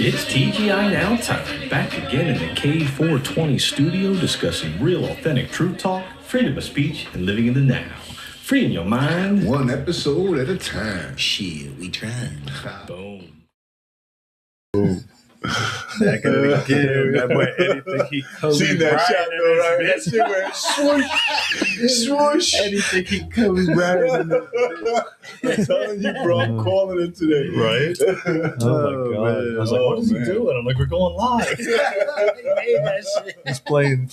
It's TGI Now time. Back again in the K420 studio discussing real authentic truth talk, freedom of speech, and living in the now. Freeing your mind. One episode at a time. Shit, we trying. Boom. Boom. Back at it again. That boy Eddie think he Kobe Seen that Bryant shot though, right? That shit went swoosh, swoosh. Eddie think he Kobe Bryant. I'm telling you, bro, I'm calling it today. Right? Oh, my God. Man. I was like, what is he man. doing? I'm like, we're going live. He made that shit. He's playing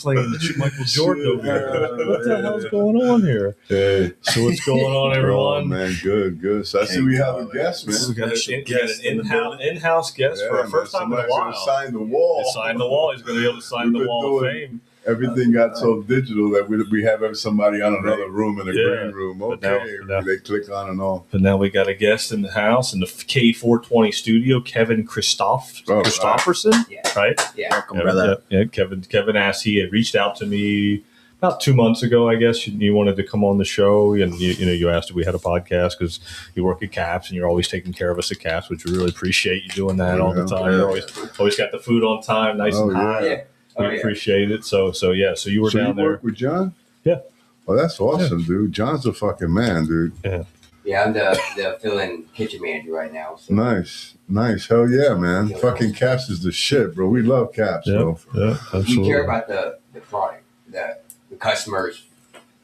Michael Jordan over here. What the hell's going on here? Hey. So what's going on, Oh, everyone? man, good. So I see we have a guest, man. We got Special an guest in the in-house guest for our man, first time in a somebody's gonna while. sign the wall. He signed the wall. He's going to be able to sign We've the been wall of doing- fame. Everything got so digital that we have somebody on another room in the Yeah. green room. But Okay, now- they click on and off. But now we got a guest in the house in the K420 studio, Kevin Christofferson, Yeah. right? Yeah. Welcome, brother. Yeah, Kevin asked, he had reached out to me about 2 months ago, I guess. You wanted to come on the show, and you asked if we had a podcast because you work at Caps and you're always taking care of us at Caps, which we really appreciate you doing that all the time. You're always got the food on time, nice and hot. Yeah. We appreciate it. So you were So down you there. work with John? Yeah. Oh, that's awesome, dude. John's a fucking man, dude. Yeah, I'm the fill-in kitchen manager right now. So. Nice. Hell yeah, man. Fucking Caps is the shit, bro. We love Caps, bro. Yeah, absolutely. We care about the product, the customers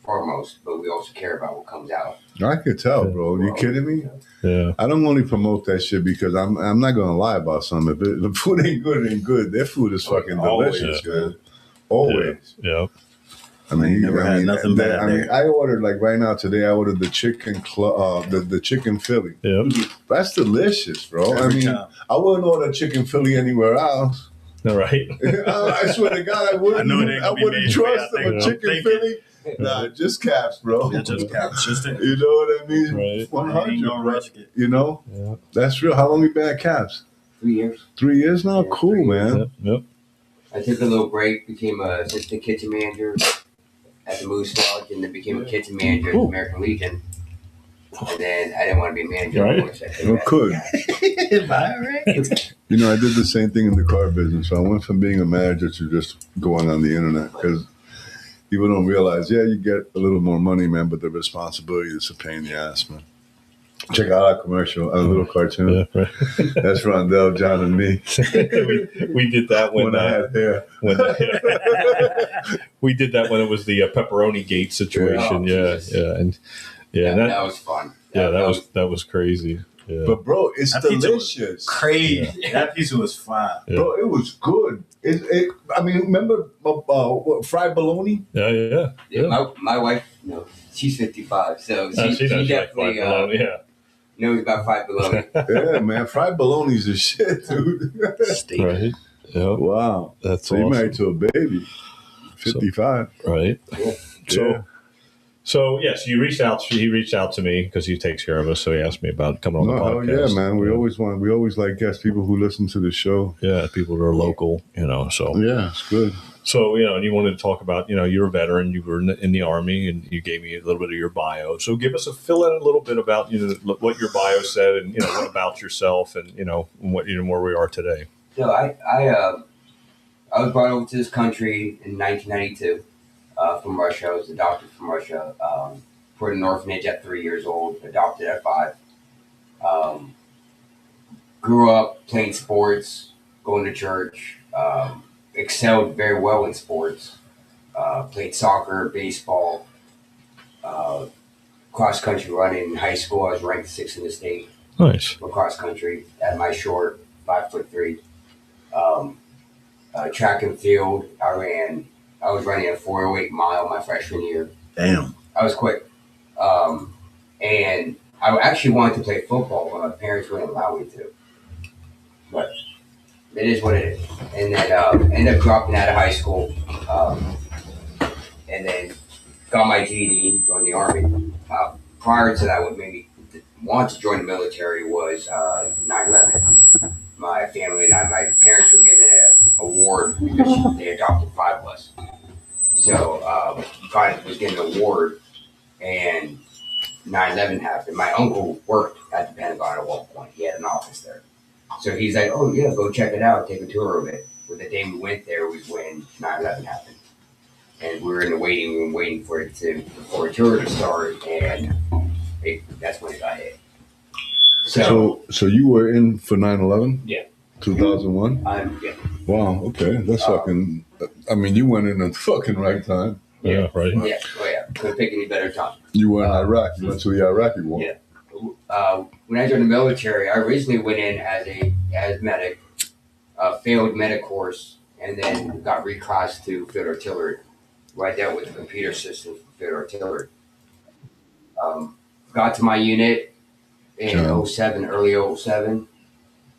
foremost, but we also care about what comes out. I could tell, bro. You kidding me? Yeah. I don't only promote that shit because I'm not gonna lie about something. If the food ain't good, it ain't good. Their food is fucking Always. delicious, man. Always. Yeah. I mean, Never had nothing bad there. I ordered like right now today. I ordered the chicken, the chicken Philly. Yeah. That's delicious, bro. Every time. I wouldn't order chicken Philly anywhere else. All right. I swear to God, I wouldn't. I know it ain't I gonna be wouldn't made trust for you them. out A there. chicken Thank Philly. Nah, just Caps, bro. Yeah, just Caps. Just it. You know what I mean? Right. 100, Ain't no bro. rush it. You know? Yeah. That's real. How long you been at Caps? 3 years. 3 years now? Yeah, Cool, 3 years. man. Yep. I took a little break, became an assistant kitchen manager at the Moose Lodge, and then became a kitchen manager at the Cool. American Legion. And then I didn't want to be a manager Right. anymore. So I took Well, that. could. Right. You know, I did the same thing in the car business. So I went from being a manager to just going on the internet because people don't realize, you get a little more money, man, but the responsibility is a pain in the ass, man. Check out our commercial, our little cartoon. Yeah. Right. That's Rondell, John, and me we did that when I had hair. We did that when it was the pepperoni gate situation. Oh, Yeah, Jesus. yeah, and That was fun. that was crazy. Yeah. But, bro, it's That pizza was delicious. Crazy. Yeah. That pizza was fine. Yeah. Bro, it was good. I mean, remember fried bologna? Yeah. My wife, she's 55, so she She knows definitely yeah. knows about fried bologna. Yeah, man. Fried bologna's the shit, dude. Steak. Right. Yeah. Wow. That's So you awesome. married to a baby. 55. Right. Yeah. So yes, he reached out to me because he takes care of us. So he asked me about coming on the Hell podcast. yeah, man. We always like guest people who listen to the show. Yeah, people that are local, So Yeah, it's good. So, and you wanted to talk about, you're a veteran, you were in the Army, and you gave me a little bit of your bio. So give us fill in a little bit about, what your bio said and, what about yourself and, what, where we are today. So I was brought over to this country in 1992 from Russia. I was adopted from Russia. Put in an orphanage at 3 years old, adopted at 5. Grew up playing sports, going to church, excelled very well in sports. Played soccer, baseball, cross country running in high school. I was ranked 6th in the state Nice. for cross country at my short 5'3". Track and field, I was running a 408 mile my freshman year. Damn. I was quick. And I actually wanted to play football, but my parents wouldn't allow me to. But it is what it is. And then ended up dropping out of high school. And then got my GED, joined the Army. Prior to that, what made me want to join the military was 9/11. My family and my parents were getting an award because they adopted 5 of us. So I was getting an award, and 9/11 happened. My uncle worked at the Pentagon at one point. He had an office there. So he's like, oh yeah, go check it out, take a tour of it. But the day we went there was when 9/11 happened, and we were in the waiting room waiting for a tour to start, and that's when it got hit. So you were in for 9/11? Yeah. 2001? Yeah. Wow, okay. That's fucking, I mean, you went in at the fucking right time. Yeah, right. Yeah, oh yeah. Couldn't pick any better time. You were in Iraq. You went to the Iraqi war. Yeah. When I joined the military, I originally went in as medic, failed medic course, and then got reclassed to field artillery, where I dealt with the computer system for field artillery. Got to my unit in 07, early 07,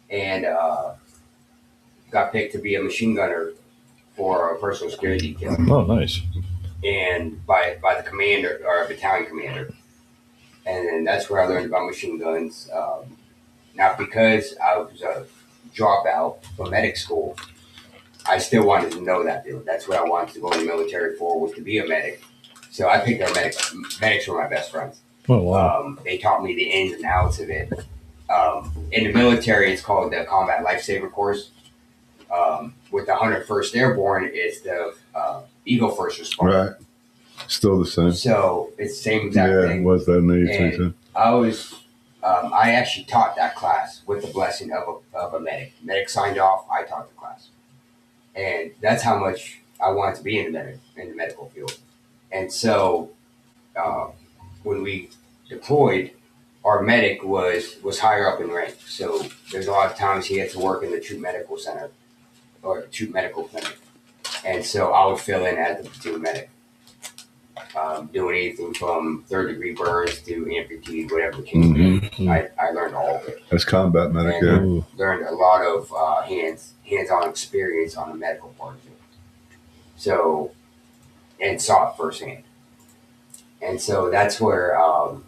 and got picked to be a machine gunner for a personal security detail. Oh, nice. And by the commander or a battalion commander, and then that's where I learned about machine guns. Now, because I was a dropout from medic school, I still wanted to know that deal. That's what I wanted to go in the military for, was to be a medic. So I picked up medics. Medics were my best friends. Oh, wow. They taught me the ins and outs of it. In the military, it's called the Combat Lifesaver course. With the 101st Airborne, it's the Eagle First Responder. Right. Still the same. So it's the same exact thing. Yeah, was that in the 83 too? I actually taught that class with the blessing of a medic. Medic signed off, I taught the class. And that's how much I wanted to be in the medical field. And so when we deployed, our medic was higher up in rank. So there's a lot of times he had to work in the troop medical center or troop medical clinic. And so I would fill in as the platoon medic. Doing anything from third-degree burns to amputees, whatever the case may be. I learned all of it. As combat medic, and learned a lot of hands-on experience on the medical part of it. So, and saw it firsthand. And so that's where I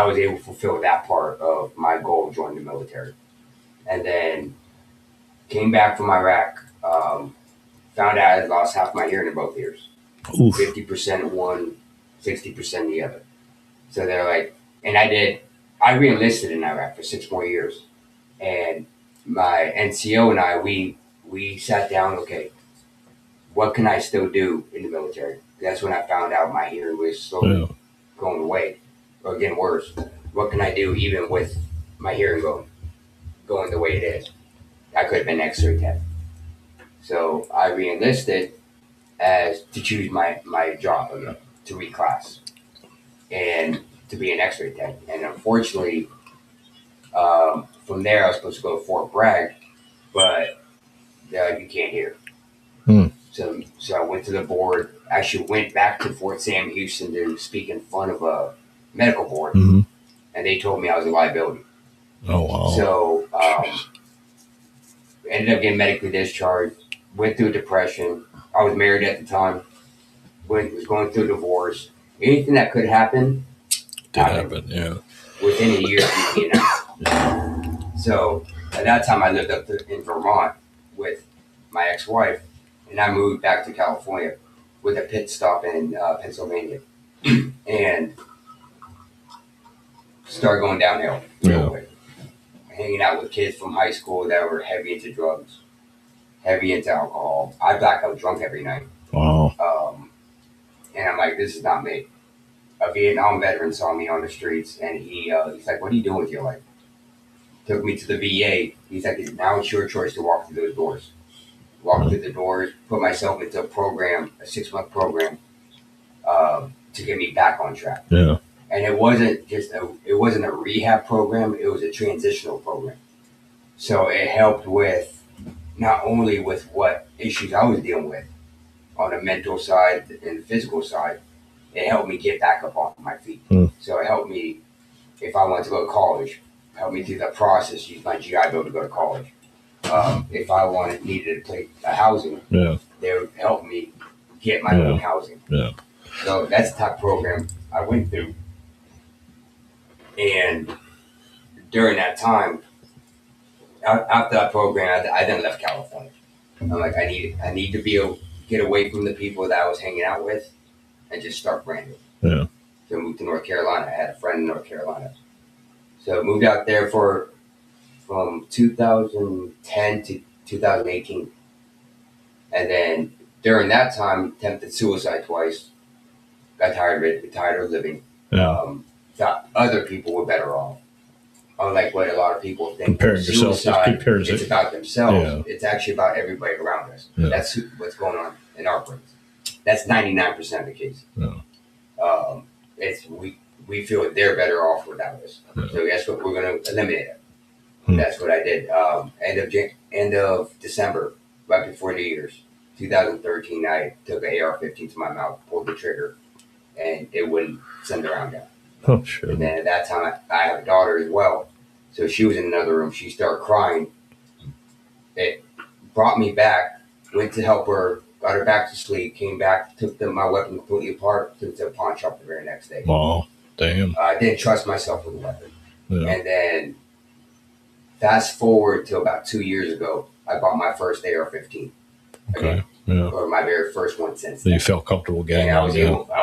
was able to fulfill that part of my goal of joining the military. And then came back from Iraq, found out I lost half my hearing in both ears. 50% one, 60% the other. So they're like, and I re-enlisted in Iraq for 6 more years. And my NCO and I, we sat down, okay, what can I still do in the military? That's when I found out my hearing was slowly going away or getting worse. What can I do even with my hearing going the way it is? I could have been X-ray tech. So I re-enlisted as to choose my job again, to reclass and to be an X-ray tech. And unfortunately, from there I was supposed to go to Fort Bragg, but they're like, you can't hear. So I went to the board, actually went back to Fort Sam Houston to speak in front of a medical board, and they told me I was a liability. Oh, wow. So ended up getting medically discharged, went through a depression. I was married at the time, was going through a divorce. Anything that could happen did happen, yeah. Within a year, you know. So at that time, I lived up in Vermont with my ex-wife, and I moved back to California with a pit stop in Pennsylvania, and started going downhill real quick. Hanging out with kids from high school that were heavy into drugs, heavy into alcohol. I black out drunk every night. Wow. And I'm like, this is not me. A Vietnam veteran saw me on the streets, and he's like, what are you doing with your life? Took me to the VA. He's like, now it's your choice to walk through those doors. Walk through the doors, put myself into a program, a 6-month program, to get me back on track. Yeah. And it wasn't a rehab program, it was a transitional program. So it helped with not only with what issues I was dealing with on the mental side and the physical side, it helped me get back up on my feet. So it helped me, if I wanted to go to college, helped me through that process, use my GI Bill to go to college. If I needed to take a housing, they would help me get my own housing. Yeah. So that's the type of program I went through. And during that time, after that program, I then left California. I'm like, I need to be able to get away from the people that I was hanging out with and just start brand new. Yeah. So I moved to North Carolina. I had a friend in North Carolina. So I moved out there from from 2010 to 2018. And then during that time, attempted suicide twice. Got tired of it, got tired of living. Yeah. Thought other people were better off. Unlike what a lot of people think. Comparing yourself, It's about themselves. Yeah. It's actually about everybody around us. Yeah. That's what's going on in our brains. That's 99% of the case. Yeah. It's we feel that they're better off without us. Yeah. So guess what? We're going to eliminate it. Hmm. That's what I did. End of December, right before New Year's, 2013. I took an AR-15 to my mouth, pulled the trigger, and it wouldn't send the round down. Oh shit. And then at that time, I have a daughter as well. So she was in another room. She started crying. It brought me back. Went to help her. Got her back to sleep. Came back. Took my weapon completely apart. Took it to a pawn shop the very next day. Wow. Damn. I didn't trust myself with a weapon. Yeah. And then fast forward to about 2 years ago, I bought my first AR-15. Okay. Yeah. Or my very first one since So you then. felt comfortable getting And I out.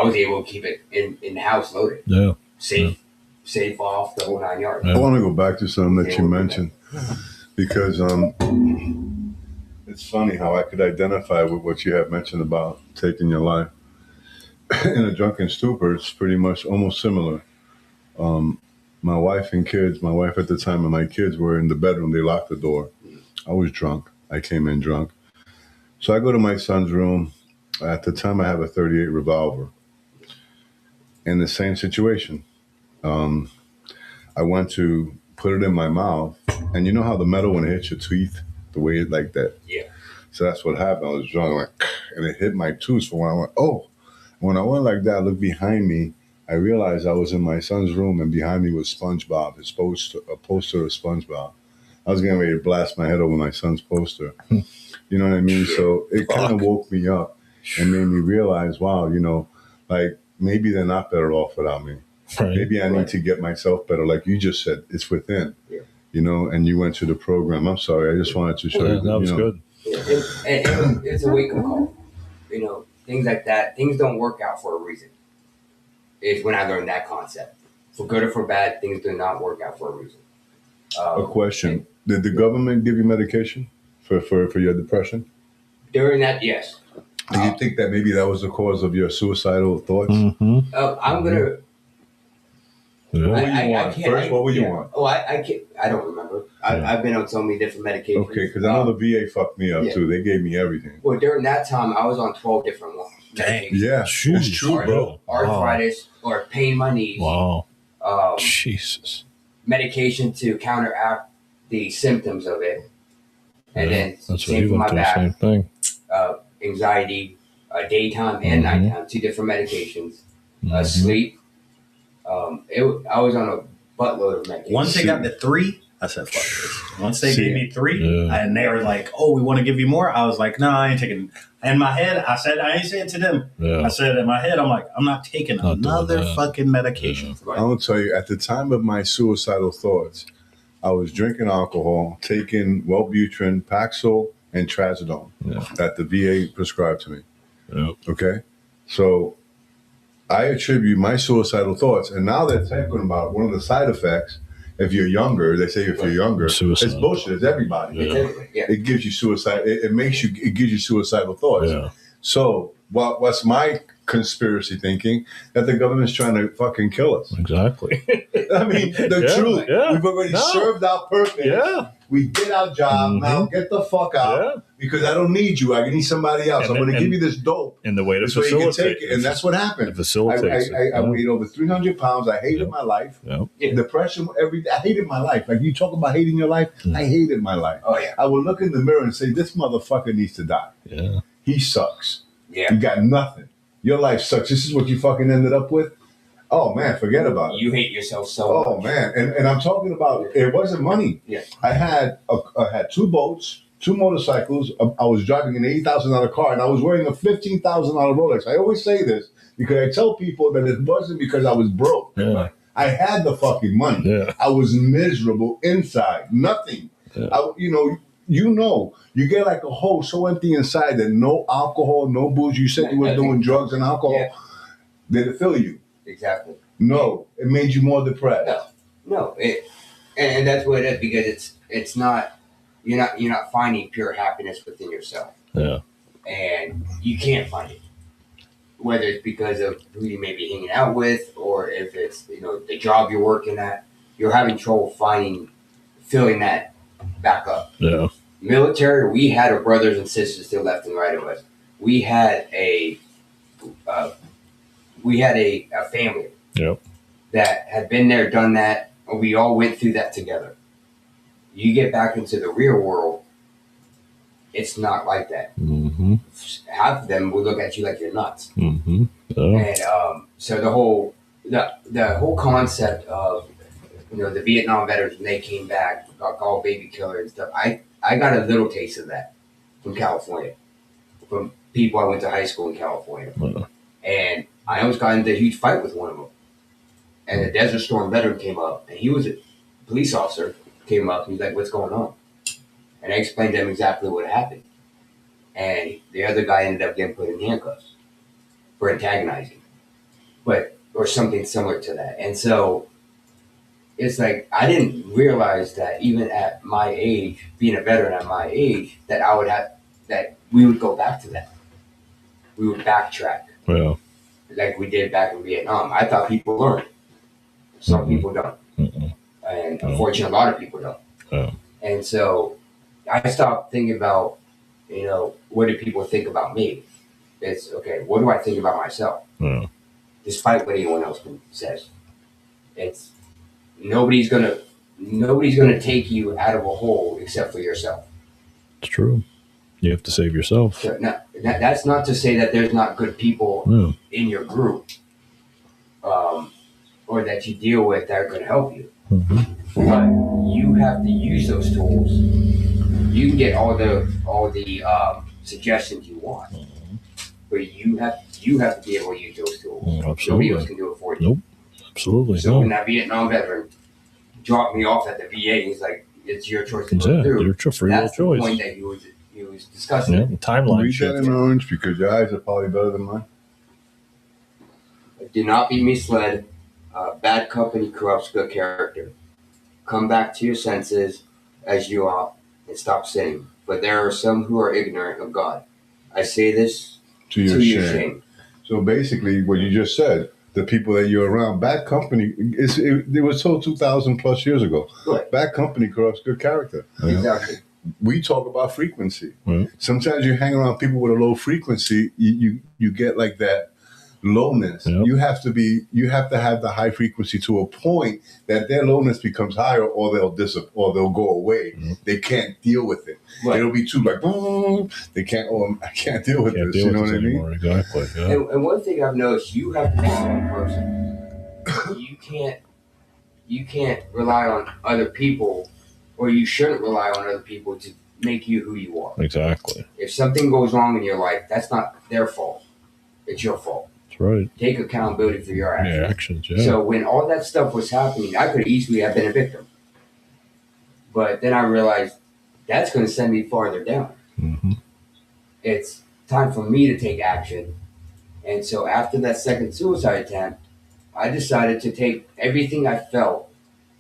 was able to keep it in the house loaded. Yeah. Safe off the whole 9 yards. I want to go back to something that you mentioned because it's funny how I could identify with what you have mentioned about taking your life. In a drunken stupor, it's pretty much almost similar. My wife and kids, my wife at the time and my kids were in the bedroom. They locked the door. I was drunk. I came in drunk. So I go to my son's room. At the time, I have a .38 revolver. In the same situation. I went to put it in my mouth, and you know how the metal, when it hits your teeth, the way it like that? Yeah. So that's what happened. I was drunk, like, and it hit my tooth. So when I went, oh. When I went like that, I looked behind me, I realized I was in my son's room, and behind me was SpongeBob, a poster of SpongeBob. I was getting ready to blast my head over my son's poster. You know what I mean? So it kind of woke me up and made me realize, wow, like maybe they're not better off without me. Right. Maybe I need to get myself better. Like you just said, it's within, and you went through the program. I'm sorry. I just wanted to show you. That was good. And it's a wake-up call. Things like that. Things don't work out for a reason. It's when I learned that concept. For good or for bad, things do not work out for a reason. A question. Did the government give you medication for your depression? During that, yes. Do you think that maybe that was the cause of your suicidal thoughts? Mm-hmm. I'm going to... Yeah. What were you on? First, what were you on? Oh, I can't. I don't remember. I've been on so many different medications. Okay, because I know the VA fucked me up too. They gave me everything. Well, during that time, I was on 12 different ones. Dang. Yeah, it's true, bro. Arthritis or pain in my knees. Wow. Jesus. Medication to counteract the symptoms of it. And then that's what same you for went my through. back. Same thing. Anxiety, daytime and nighttime, 2 different medications. Sleep. I was on a buttload of medication. Once they got to 3, I said, fuck this. Once they gave me 3, and they were like, oh, we want to give you more. I was like, no, I ain't taking. In my head, I ain't saying to them. Yeah. I said in my head, I'm like, I'm not taking another fucking medication. I'm gonna tell you, at the time of my suicidal thoughts, I was drinking alcohol, taking Wellbutrin, Paxil, and Trazodone that the VA prescribed to me. Yep. Okay, so I attribute my suicidal thoughts, and now they're talking about one of the side effects. If you're younger, they say if you're younger, Suicide. it's bullshit. It's everybody. Yeah. It gives you suicide. It gives you suicidal thoughts. Yeah. So what's my conspiracy thinking? That the government's trying to fucking kill us. Exactly. I mean, the truth. Yeah. We've already served our purpose. Yeah. We did our job. Now get the fuck out because I don't need you. I need somebody else. I'm going to give you this dope. And the way to so you can facilitate take it. And that's what happened. It facilitates I weighed over 300 pounds. I hated my life. Yep. Depression every day. I hated my life. Like you talk about hating your life. I hated my life. Oh, yeah. I would look in the mirror and say, this motherfucker needs to die. Yeah. He sucks. Yeah. You got nothing. Your life sucks. This is what you fucking ended up with. Oh man, forget about it. You hate yourself so much. Oh man, and I'm talking about it wasn't money. Yeah. I had 2 boats, 2 motorcycles. I was driving an $80,000 car, and I was wearing a $15,000 Rolex. I always say this because I tell people that it wasn't because I was broke. Yeah. I had the fucking money. Yeah. I was miserable inside. Nothing. Yeah. You get like a hole so empty inside that no alcohol, no booze. You said you were doing drugs and alcohol. Yeah. Did it fill you? Exactly. No. It made you more depressed. No. And that's what it is, because it's not, you're not finding pure happiness within yourself. Yeah. And you can't find it. Whether it's because of who you may be hanging out with, or if it's, the job you're working at, you're having trouble filling that back up. Yeah. Military, we had our brothers and sisters to the left and right of us. We had a family. Yep. That had been there, done that, and we all went through that together. You get back into the real world, it's not like that. Mm-hmm. Half of them will look at you like you're nuts. Mm-hmm. Oh. And so the whole concept of the Vietnam veterans, when they came back, got called baby killer and stuff. I got a little taste of that from California, from people I went to high school in California, and I almost got into a huge fight with one of them. And a Desert Storm veteran came up, and he was a police officer. Came up, and he's like, "What's going on?" And I explained to him exactly what happened. And the other guy ended up getting put in handcuffs for antagonizing, or something similar to that. And so it's like, I didn't realize that even at my age, being a veteran at my age, that we would go back to that. We would backtrack. Yeah. Like we did back in Vietnam. I thought people learned. Some people don't. Mm-mm. And unfortunately, a lot of people don't. Yeah. And so I stopped thinking about, what do people think about me? It's, okay, what do I think about myself? Yeah. Despite what anyone else says. It's nobody's gonna take you out of a hole except for yourself. It's true. You have to save yourself. So now, that's not to say that there's not good people in your group, or that you deal with that are going to help you. Mm-hmm. But you have to use those tools. You can get all the suggestions you want, but you have to be able to use those tools. Absolutely. Nobody else can do it for you. Nope. Absolutely. So when that Vietnam veteran dropped me off at the VA, he's like, "It's your choice to go through." Your free will That's the choice. point that he was discussing. Yeah, the timeline Read shift. that in orange because your eyes are probably better than mine. Do not be misled. Bad company corrupts good character. Come back to your senses as you are and stop sinning. But there are some who are ignorant of God. I say this To your shame. So basically, what you just said, the people that you're around, bad company, it was told 2,000 plus years ago. Right. Bad company corrupts good character. Exactly. We talk about frequency. Right. Sometimes you hang around people with a low frequency, you get like that lowness. Yep. You have to have the high frequency to a point that their lowness becomes higher, or they'll go away. Yep. They can't deal with it. Right. It'll be too like, they can't. Oh, I can't deal with this. You know what I mean? Anymore. Exactly. Yeah. And one thing I've noticed, you have to be one person. You can't rely on other people, or you shouldn't rely on other people to make you who you are. Exactly. If something goes wrong in your life, that's not their fault. It's your fault. That's right. Take accountability for your actions. Yeah, actions. Yeah. So when all that stuff was happening, I could easily have been a victim. But then I realized that's going to send me farther down. Mm-hmm. It's time for me to take action. And so after that second suicide attempt, I decided to take everything I felt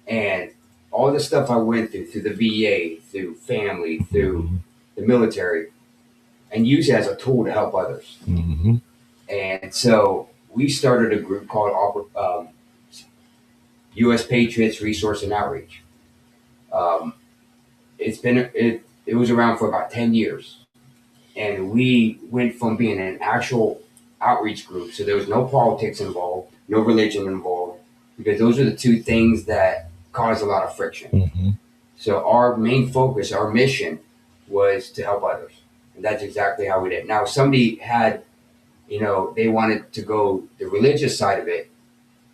and all the stuff I went through the VA, through family, through the military, and use it as a tool to help others. Mm-hmm. And so we started a group called U.S. Patriots Resource and Outreach. It was around for about 10 years. And we went from being an actual outreach group, so there was no politics involved, no religion involved, because those are the two things that cause a lot of friction. Mm-hmm. So our main focus, our mission, was to help others. And that's exactly how we did. Now, if somebody had, they wanted to go the religious side of it,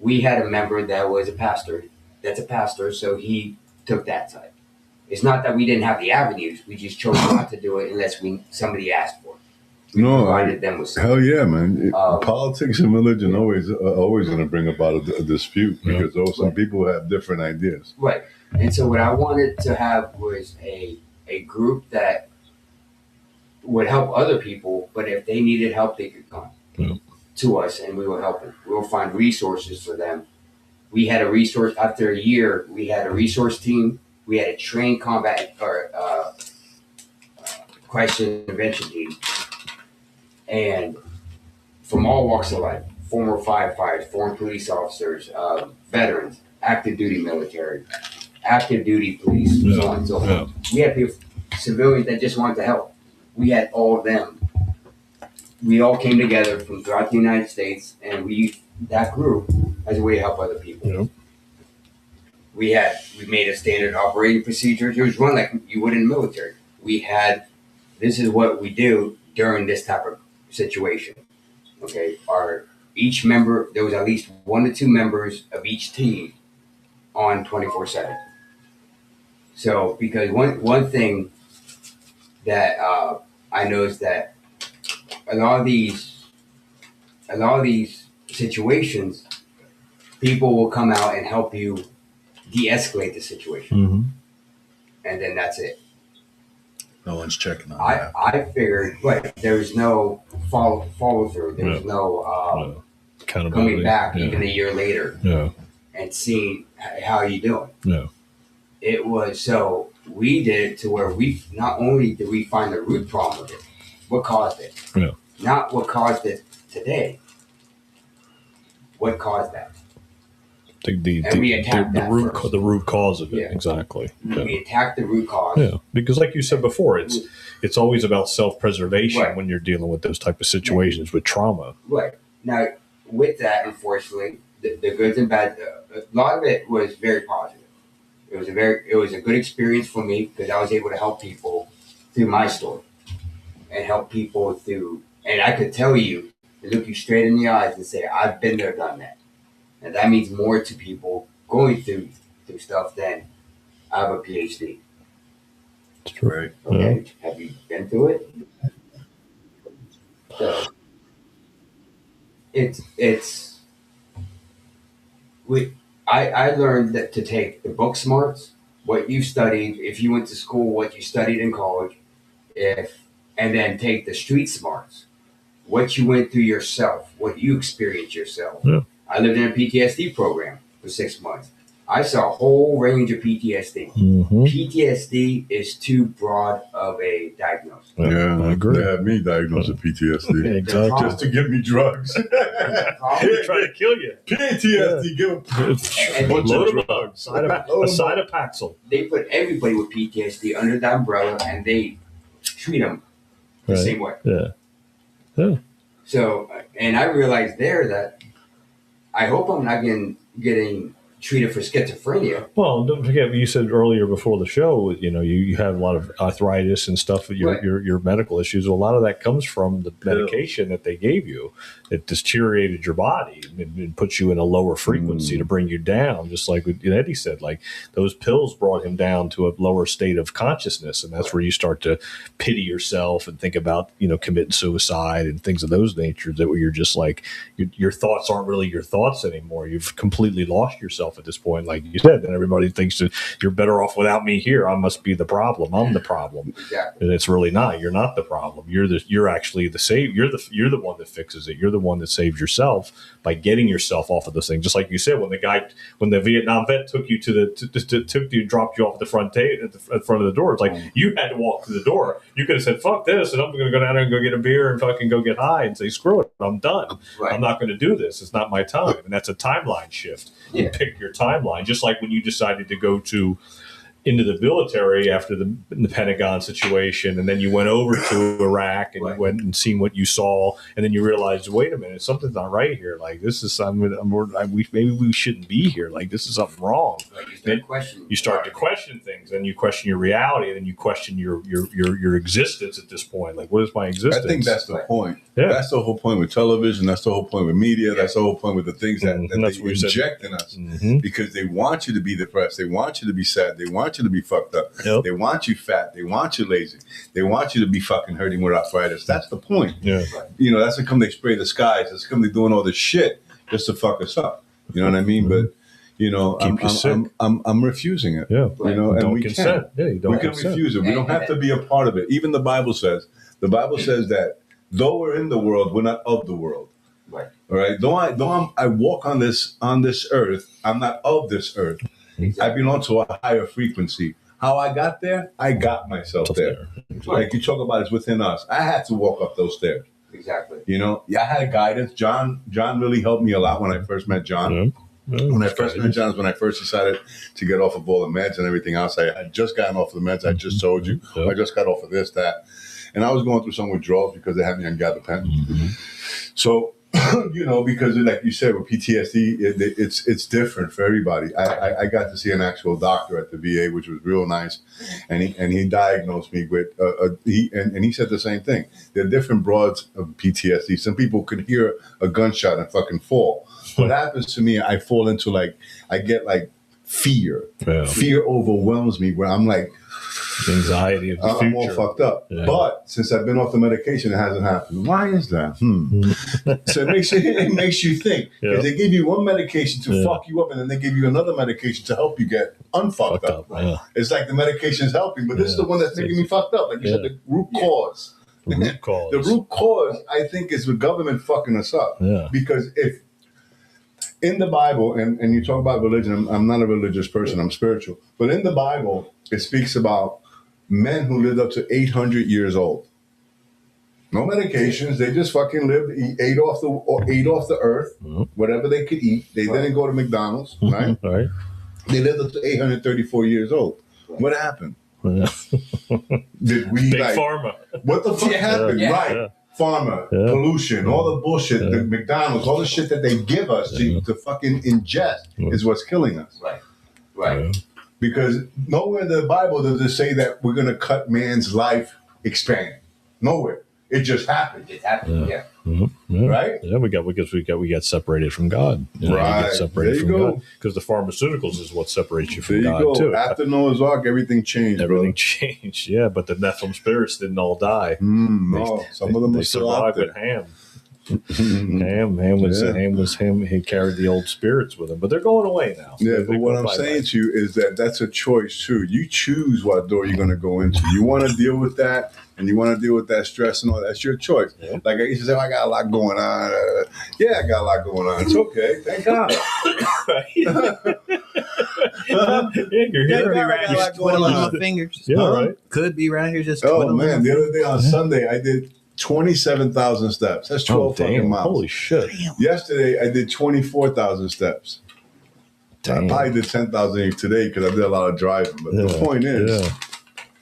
we had a member that was a pastor. That's a pastor, so he took that side. It's not that we didn't have the avenues. We just chose not to do it unless somebody asked for it. We provided them with something. Hell yeah, man. Politics and religion always going to bring about a dispute because some people have different ideas. Right. And so what I wanted to have was a group that would help other people, but if they needed help, they could come to us and we will help them. We will find resources for them We had a resource, after a year, we had a resource team. We had a trained combat or crisis intervention team. And from all walks of life, former firefighters, former police officers, veterans, active duty military, active duty police, so on and so forth. We had people, civilians that just wanted to help. We had all of them. We all came together from throughout the United States, and we used that group as a way to help other people. Yep. We made a standard operating procedure. It was run like you would in the military. This is what we do during this type of situation. Okay, each member, there was at least 1 to 2 members of each team on 24/7. So, because one thing that I noticed that a lot of these situations, people will come out and help you de-escalate the situation, Mm-hmm. and then that's it. No one's checking on that. I figured, there was no follow through. There was no coming back even a year later and seeing how you doing. Yeah. It was, so we did it to where we not only did we find the root problem of it, what caused it, not what caused it today. What caused that? We attacked the root cause of it. Yeah. Exactly. We attacked the root cause. Yeah, because like you said before, it's always about self-preservation when you're dealing with those type of situations with trauma. Right. Now, with that, unfortunately, the goods and bad, a lot of it was very positive. It was a good experience for me because I was able to help people through my story and help people through, and I could tell you, look you straight in the eyes and say, I've been there, done that. And that means more to people going through stuff than I have a PhD. That's right. Okay. Yeah. Have you been through it? So I learned that to take the book smarts, what you studied, if you went to school, what you studied in college, and then take the street smarts, what you went through yourself, what you experienced yourself. Yeah. I lived in a PTSD program for 6 months. I saw a whole range of PTSD. Mm-hmm. PTSD is too broad of a diagnosis. Yeah, I agree. They had me diagnosed with PTSD. Exactly. Just to give me drugs. They're trying to kill you. PTSD, give And them Load them up. A side of Paxil. they put everybody with PTSD under the umbrella and they treat them the same way. Yeah. Yeah. So, and I realized there that I hope I'm not getting treated for schizophrenia. Well, don't forget what you said earlier before the show. You have a lot of arthritis and stuff with your medical issues. A lot of that comes from the medication that they gave you. It deteriorated your body and puts you in a lower frequency to bring you down. Just like Eddie said, like those pills brought him down to a lower state of consciousness, and that's where you start to pity yourself and think about committing suicide and things of those natures. That where you're just like your thoughts aren't really your thoughts anymore. You've completely lost yourself at this point, like you said, and everybody thinks that you're better off without me here. I must be the problem. I'm the problem, Exactly. and it's really not. You're not the problem. You're actually the save. You're the one that fixes it. You're the one that saves yourself by getting yourself off of this thing. Just like you said, when the Vietnam vet took you dropped you off at the front at the front of the door. It's like you had to walk through the door. You could have said, "Fuck this," and I'm going to go down there and go get a beer and fucking go get high and say, "Screw it, I'm done. Right. I'm not going to do this. It's not my time." And that's a timeline shift. Yeah. You pick your timeline, just like when you decided to go into the military after the Pentagon situation, and then you went over to Iraq and you went and seen what you saw, and then you realized, wait a minute, something's not right here. Like this is maybe we shouldn't be here. Like this is something wrong. You start to question things, and you question your reality, and then you question your existence at this point. Like, what is my existence? I think that's the point. Yeah. That's the whole point with television. That's the whole point with media. That's the whole point with the things that they inject in us, because they want you to be depressed. They want you to be sad. They want you to be fucked up. Yep. They want you fat. They want you lazy. They want you to be fucking hurting with arthritis. That's the point. Yeah. That's how come they spray the skies. That's how come they doing all this shit just to fuck us up. You know what I mean? But I'm refusing it. Yeah. And don't we consent. can. Yeah, you don't we can consent. refuse it. We don't have to be a part of it. Even the Bible says that though we're in the world, we're not of the world. Right. All right. I walk on this earth. I'm not of this earth. I belong to a higher frequency. How I got there, I got myself there. Like you talk about, it's within us. I had to walk up those stairs. Exactly. You know, I had guidance. John really helped me a lot when I first met John. Yeah. When I first met John is when I first decided to get off of all the meds and everything else. I had just gotten off of the meds. I just told you. Yep. I just got off of this, that. And I was going through some withdrawals because they had me on gabapentin. Mm-hmm. So, you know, because like you said, with PTSD, it's different for everybody. I got to see an actual doctor at the VA, which was real nice. And he diagnosed me with, he said the same thing. There are different broads of PTSD. Some people could hear a gunshot and fucking fall. What happens to me, I fall into I get fear. Yeah. Fear overwhelms me where I'm like, anxiety of the future. I'm all fucked up. Yeah. But since I've been off the medication, it hasn't happened. Why is that? So it makes you think. Because they give you one medication to fuck you up, and then they give you another medication to help you get unfucked up. Yeah. It's like the medication's helping, but this is the one that's making me fucked up. Like you said, the root cause. The root cause. The root cause, I think, is the government fucking us up. Yeah. Because if in the Bible, and you talk about religion, I'm not a religious person, I'm spiritual. But in the Bible, it speaks about men who lived up to 800 years old. No medications. They just fucking lived, ate off the earth, whatever they could eat. They didn't go to McDonald's, right? Right. They lived up to 834 years old. What happened? Did we Big pharma? What the fuck happened? Yeah. Right. Yeah. Pharma, pollution, all the bullshit, the McDonald's, all the shit that they give us to fucking ingest is what's killing us. Right. Right. Yeah. Because nowhere in the Bible does it say that we're going to cut man's life expanding. Nowhere. It just happened. It happened. Yeah. Mm-hmm. Yeah. Right. Yeah. We got separated from God. You know, right. We get separated from God because the pharmaceuticals is what separates you from God too. After Noah's Ark, everything changed. Everything changed. Yeah, but the Nephilim spirits didn't all die. No, some of them they survived with Ham. Ham was him. He carried the old spirits with him, but they're going away now. Yeah, but what I'm saying to you is that's a choice too. You choose what door you're going to go into. You want to deal with that, and you want to deal with that stress and all. That's your choice. Yeah. Like I used to say, I got a lot going on. Yeah, I got a lot going on. It's okay. Thank God. You're here around here twiddling my fingers. Yeah, right. Could be around here just. Oh man, the other day on Sunday I did 27,000 steps. That's 12 fucking miles. Holy shit. Damn. Yesterday, I did 24,000 steps. Damn. I probably did 10,000 today because I did a lot of driving. But the point is,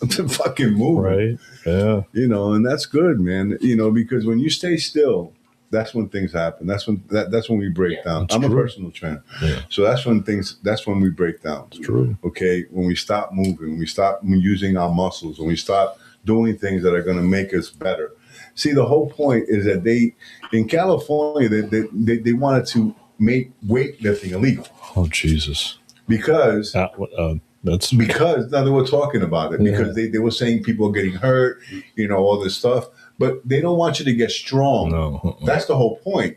I'm fucking moving. Right. Yeah. You know, and that's good, man. You know, because when you stay still, that's when things happen. That's when we break down. I'm a personal trainer. Yeah. So that's when we break down. It's true. Okay. When we stop moving, when we stop using our muscles, when we stop doing things that are going to make us better. See, the whole point is that in California, they wanted to make weightlifting illegal. Oh, Jesus. Because that's because now they were talking about it because they were saying people are getting hurt, you know, all this stuff, but they don't want you to get strong. No. That's the whole point.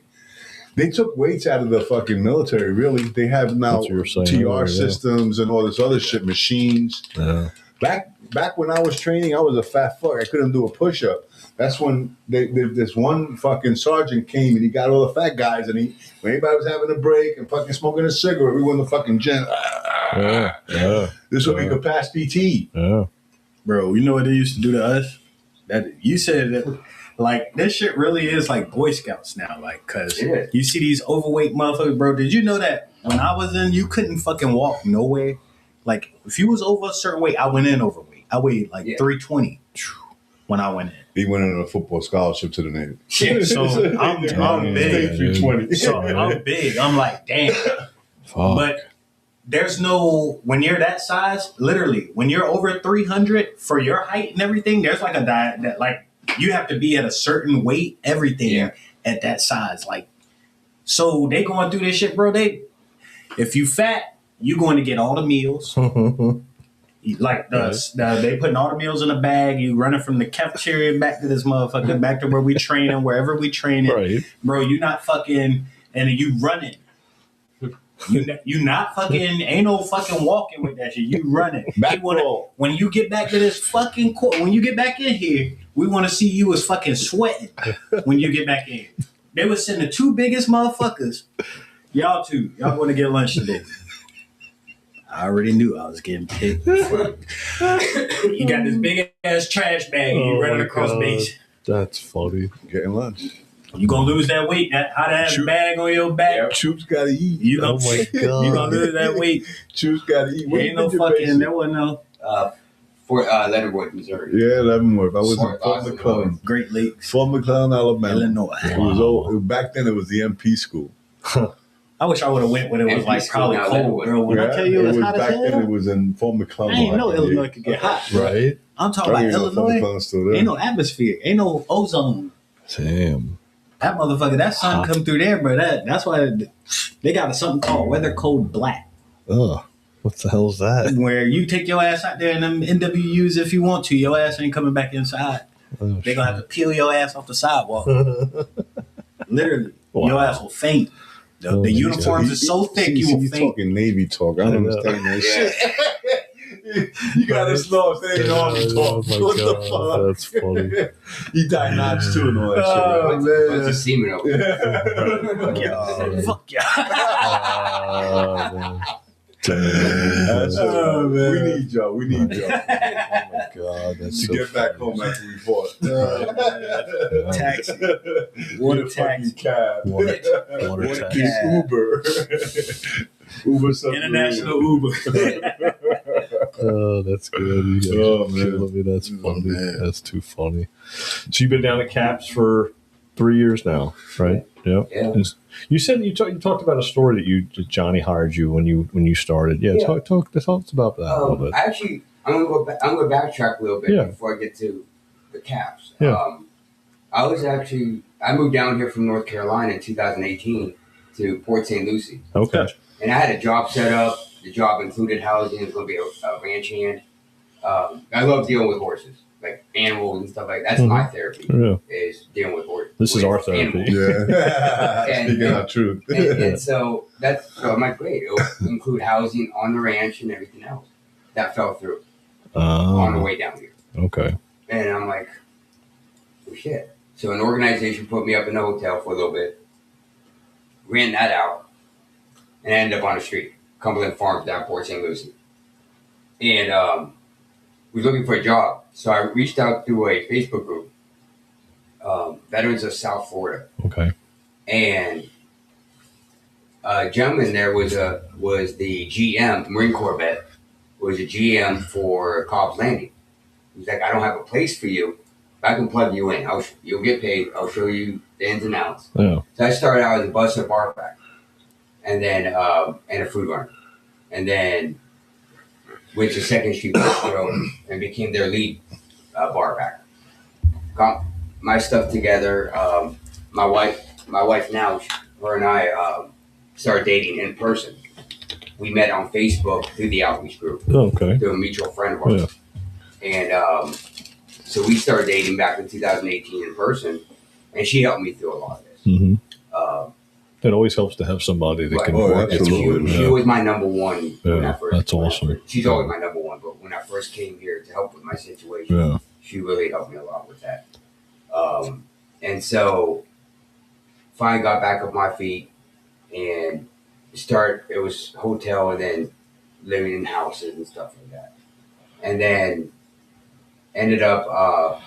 They took weights out of the fucking military, really. They have now TR systems and all this other shit, machines. Yeah. Back when I was training, I was a fat fuck. I couldn't do a push-up. That's when this one fucking sergeant came and he got all the fat guys and when anybody was having a break and fucking smoking a cigarette, we were in the fucking gym. This way we could pass PT. Yeah. Bro, you know what they used to do to us? That you said that like this shit really is like Boy Scouts now, like cause you see these overweight motherfuckers, bro. Did you know that when I was in, you couldn't fucking walk nowhere? Like if you was over a certain weight, I went in overweight. I weighed like 320 when I went in. He went in on a football scholarship to the Navy. Yeah, so I'm big. 320. So I'm big. I'm like, damn. Fuck. But there's no, when you're that size, literally, when you're over 300 for your height and everything, there's like a diet that like you have to be at a certain weight, everything at that size. Like, so they going through this shit, bro. If you fat, you going to get all the meals. Like they putting all the meals in a bag. You running from the cafeteria back to this motherfucker, back to where we training, wherever we training, right. Bro. You not fucking, and you running. You not fucking, ain't no fucking walking with that shit. You running. When you get back to this fucking court, when you get back in here, we want to see you as fucking sweating when you get back in. They was sending the two biggest motherfuckers. Y'all going to get lunch today. I already knew I was getting picked. You got this big ass trash bag and you running across base. That's funny. Getting lunch. You gonna lose that weight. That hot ass bag on your back. Troops gotta eat. You gonna, Oh my God. You gonna lose that weight. Troops gotta eat. Ain't no fucking. There wasn't no Leonardwood, Missouri. Yeah, Leavenworth. I was in Fort Fort Dodson, McClellan. Great Lakes, Fort McClellan, Alabama. Illinois. It was old. Back then, it was the MP school. I wish I would have went when it was And like peace probably now, cold, Leavenworth. bro. When I tell you it was hot as back then. It hell, was in Fort McClellan. I ain't know Ohio. Illinois could get hot. Right? I'm talking I about didn't even know Fort Illinois. McClellan's still there. Ain't no atmosphere. Ain't no ozone. Damn. That motherfucker, that sun come through there, bro. That's why they got something called weather code black, Ugh. What the hell's that? where you take your ass out there in them NWUs if you want to. Your ass ain't coming back inside. Oh, They're gonna have to peel your ass off the sidewalk. Literally, Wow. your ass will faint. The Oh, uniforms are so thick, you will you faint. talking Navy talk. I don't I know. understand that Yeah. shit. You gotta slow up. They ain't Army Oh talk. my What God, the fuck? that's funny. He died notch too and all that Oh, shit. Bunch of semen over there. Fuck y'all. Fuck y'all. Oh, man. Damn. That's Oh, man. We need y'all. We need y'all. Oh my God, that's To so get back funny. home after we fought. Taxi. What a a taxi. fucking cab. What a What a taxi. Uber. Uber submarine. International Uber. Oh, that's good. You guys Oh, are man. killing me. That's Oh, funny. man. That's too funny. So you've been down at Caps for 3 years now, right? Yep. Yeah. And you said you talked about a story that Johnny hired you when you started. Yeah. Yeah. Talk to us about that a little bit. Actually, I'm gonna backtrack a little bit Yeah. before I get to the Caps. Yeah. I moved down here from North Carolina in 2018 to Port St. Lucie, Okay. and I had a job set up. The job included housing. It was going to be a ranch hand. I love dealing with horses, like animals and stuff like that. That's my therapy. Yeah. Is dealing with horses. This is our therapy. Yeah. And- Speaking our truth. and so I'm like, great. It'll include housing on the ranch and everything else. That fell through on the way down here. Okay. And I'm like, oh shit. So an organization put me up in a hotel for a little bit, ran that out, and I ended up on the street, Cumberland Farms down Port St. Lucie. And was looking for a job. So I reached out through a Facebook group, Veterans of South Florida. Okay. And a gentleman there was the GM, Marine Corps vet, was a GM for Cobb's Landing. He's like, I don't have a place for you, but I can plug you in. You'll get paid. I'll show you the ins and outs. Yeah. So I started out as a bus and bar back, and then and a food runner, and then went to Second Street Bistro and became their lead bar back. Got my stuff together. My wife now, her and I started dating in person. We met on Facebook through the outreach group, Oh, okay. through a mutual friend of ours. And so we started dating back in 2018 in person, and she helped me through a lot of this. Mm-hmm. Um, It always helps to have somebody that Right. can Oh, work with absolutely. you. She Yeah. was my number one when Yeah, I first. that's when I awesome. first- she's always my number one, but when I first came here to help with my situation, Yeah. she really helped me a lot with that. And so, finally got back up my feet and it was hotel and then living in houses and stuff like that. And then ended up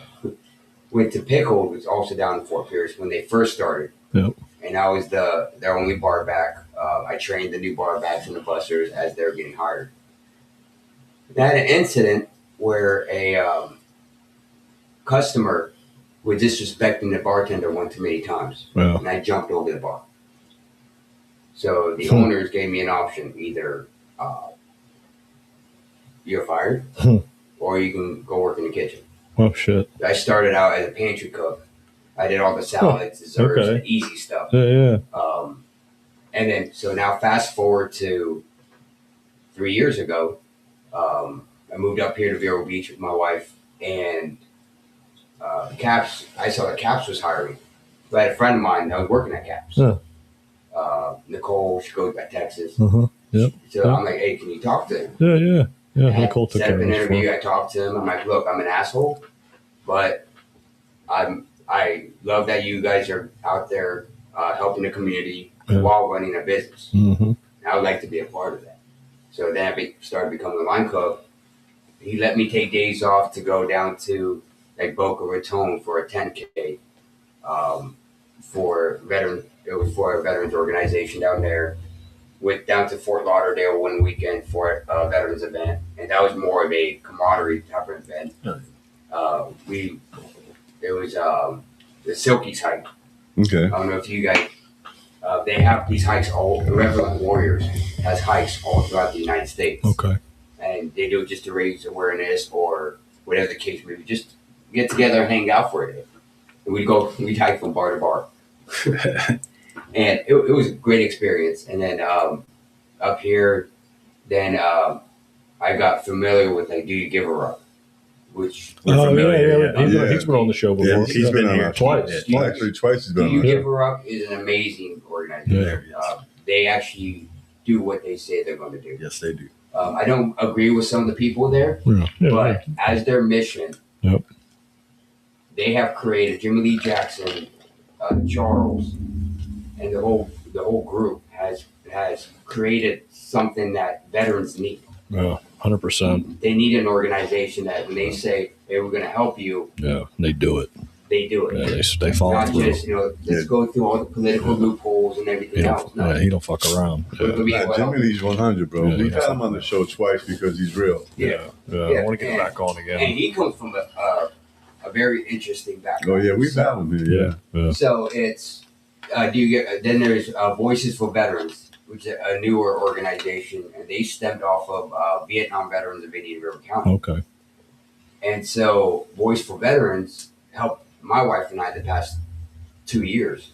went to Pickle, which was also down in Fort Pierce when they first started. Yep. And I was their only bar back. I trained the new bar backs and the busters as they were getting hired. I had an incident where a customer was disrespecting the bartender one too many times, Yeah. and I jumped over the bar. So the owners gave me an option: either you're fired, or you can go work in the kitchen. Oh shit. I started out as a pantry cook. I did all the salads, desserts, okay. the easy stuff. Yeah. Yeah. And then, so now fast forward to 3 years ago, I moved up here to Vero Beach with my wife, and Caps, I saw that Caps was hiring. So I had a friend of mine that was working at Caps. Yeah. Nicole, she goes back to Texas. Uh-huh. Yep. So I'm like, hey, can you talk to him? Yeah. Yeah. Yeah. I Nicole took set care up of an this interview. for. I talked to him. I'm like, look, I'm an asshole, but I love that you guys are out there helping the community while running a business. Mm-hmm. I would like to be a part of that. So then I started becoming a line cook. He let me take days off to go down to like Boca Raton for a 10K for veteran. It was for a veterans organization down there. Went down to Fort Lauderdale one weekend for a veterans event, and that was more of a camaraderie type of event. It was the Silky's hike. Okay. I don't know if you guys. They have these hikes. All the Reverend Warriors has hikes all throughout the United States. Okay. And they do it just to raise awareness or whatever the case may be. Just get together and hang out for a day. And we'd hike from bar to bar. And it was a great experience. And then up here, then I got familiar with like, Do You Give a Up? Which Oh, familiar, yeah. He's been on the show before. Yeah, he's been here on twice. Actually, twice he's Do been You on. Give a Up is an amazing organization. They actually do what they say they're going to do. Yes, they do. I don't agree with some of the people there, but as their mission, they have created Jimmy Lee Jackson, Charles, and the whole group has created something that veterans need. Yeah, 100%. They need an organization that when they say, "Hey, we're going to help you," They do it. they do it. Yeah, they follow Not through. just let's go through all the political loopholes and everything else. No. He don't fuck around. Jimmy Lee's 100, bro. Yeah, We've yeah. had him on the show twice because he's real. Yeah. I want to get him back on And again. he comes from a very interesting background. Oh yeah, we've had him here. Yeah. So it's then there's Voices for Veterans, which is a newer organization, and they stemmed off of Vietnam veterans of Indian River County. Okay. And so Voice for Veterans helped my wife and I the past 2 years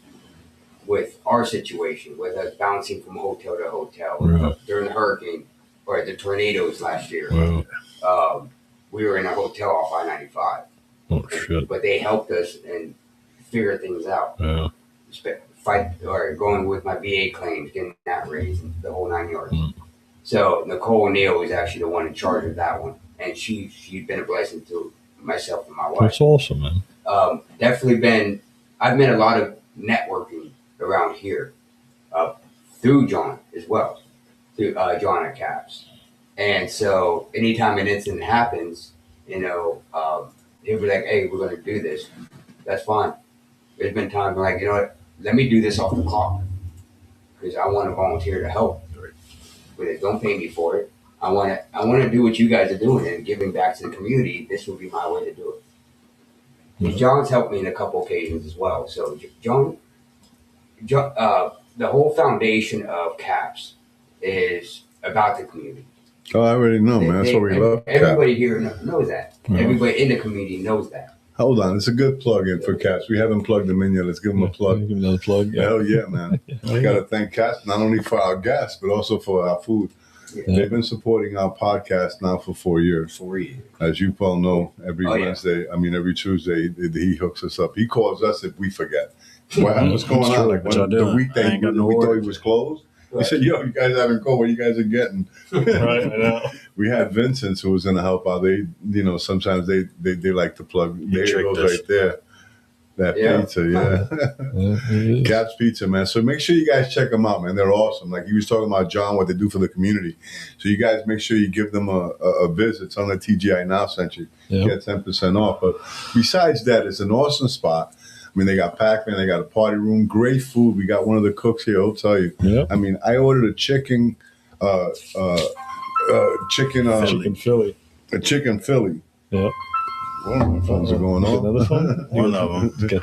with our situation, with us bouncing from hotel to hotel during the hurricane or the tornadoes last year. Wow. We were in a hotel off I-95. Oh, shit. But they helped us and figure things out. Yeah. Fight or going with my VA claims, getting that raised, and the whole 9 yards. So Nicole O'Neill was actually the one in charge of that one, and she's been a blessing to myself and my wife. That's awesome, man. Definitely I've met a lot of networking around here through John as well, through John at CAPS. And so anytime an incident happens, he'll be like, "Hey, we're going to do this." That's fine. There's been times where like, you know what, let me do this off the clock because I want to volunteer to help with it. Don't pay me for it. I want to do what you guys are doing and giving back to the community. This would be my way to do it. John's helped me in a couple occasions as well. So John, the whole foundation of CAPS is about the community. Oh, I already know, man. That's what we love. Everybody here knows that. Yeah. Everybody in the community knows that. Hold on, it's a good plug in for CAPS. We haven't plugged them in yet. Let's give them a plug. Give me another plug. Hell yeah, man. I got to thank CAPS not only for our guests, but also for our food. Yeah. They've been supporting our podcast now for 4 years. 4 years. As you all know, every Wednesday, every Tuesday, he hooks us up. He calls us if we forget. What's going That's on? true. Like What y'all when the doing? week I ain't got no we thought orders. he was closed. Right. He said, "Yo, you guys haven't called. What you guys are getting?" Right, I know. We had Vincent who was going to help out. They, sometimes they like to plug. There it tricked goes us. right there. That pizza, yeah. Cap's Pizza, man. So make sure you guys check them out, man. They're awesome. Like he was talking about John, what they do for the community. So you guys make sure you give them a visit. It's on the TGI Now sent you. Yep. Get 10% off. But besides that, it's an awesome spot. I mean, they got Pac-Man, they got a party room, great food. We got one of the cooks here. He'll tell you. Yep. I mean, I ordered a chicken Philly. a chicken Philly. Yep. One of my phones are going Is it on. another phone? One of them. He's got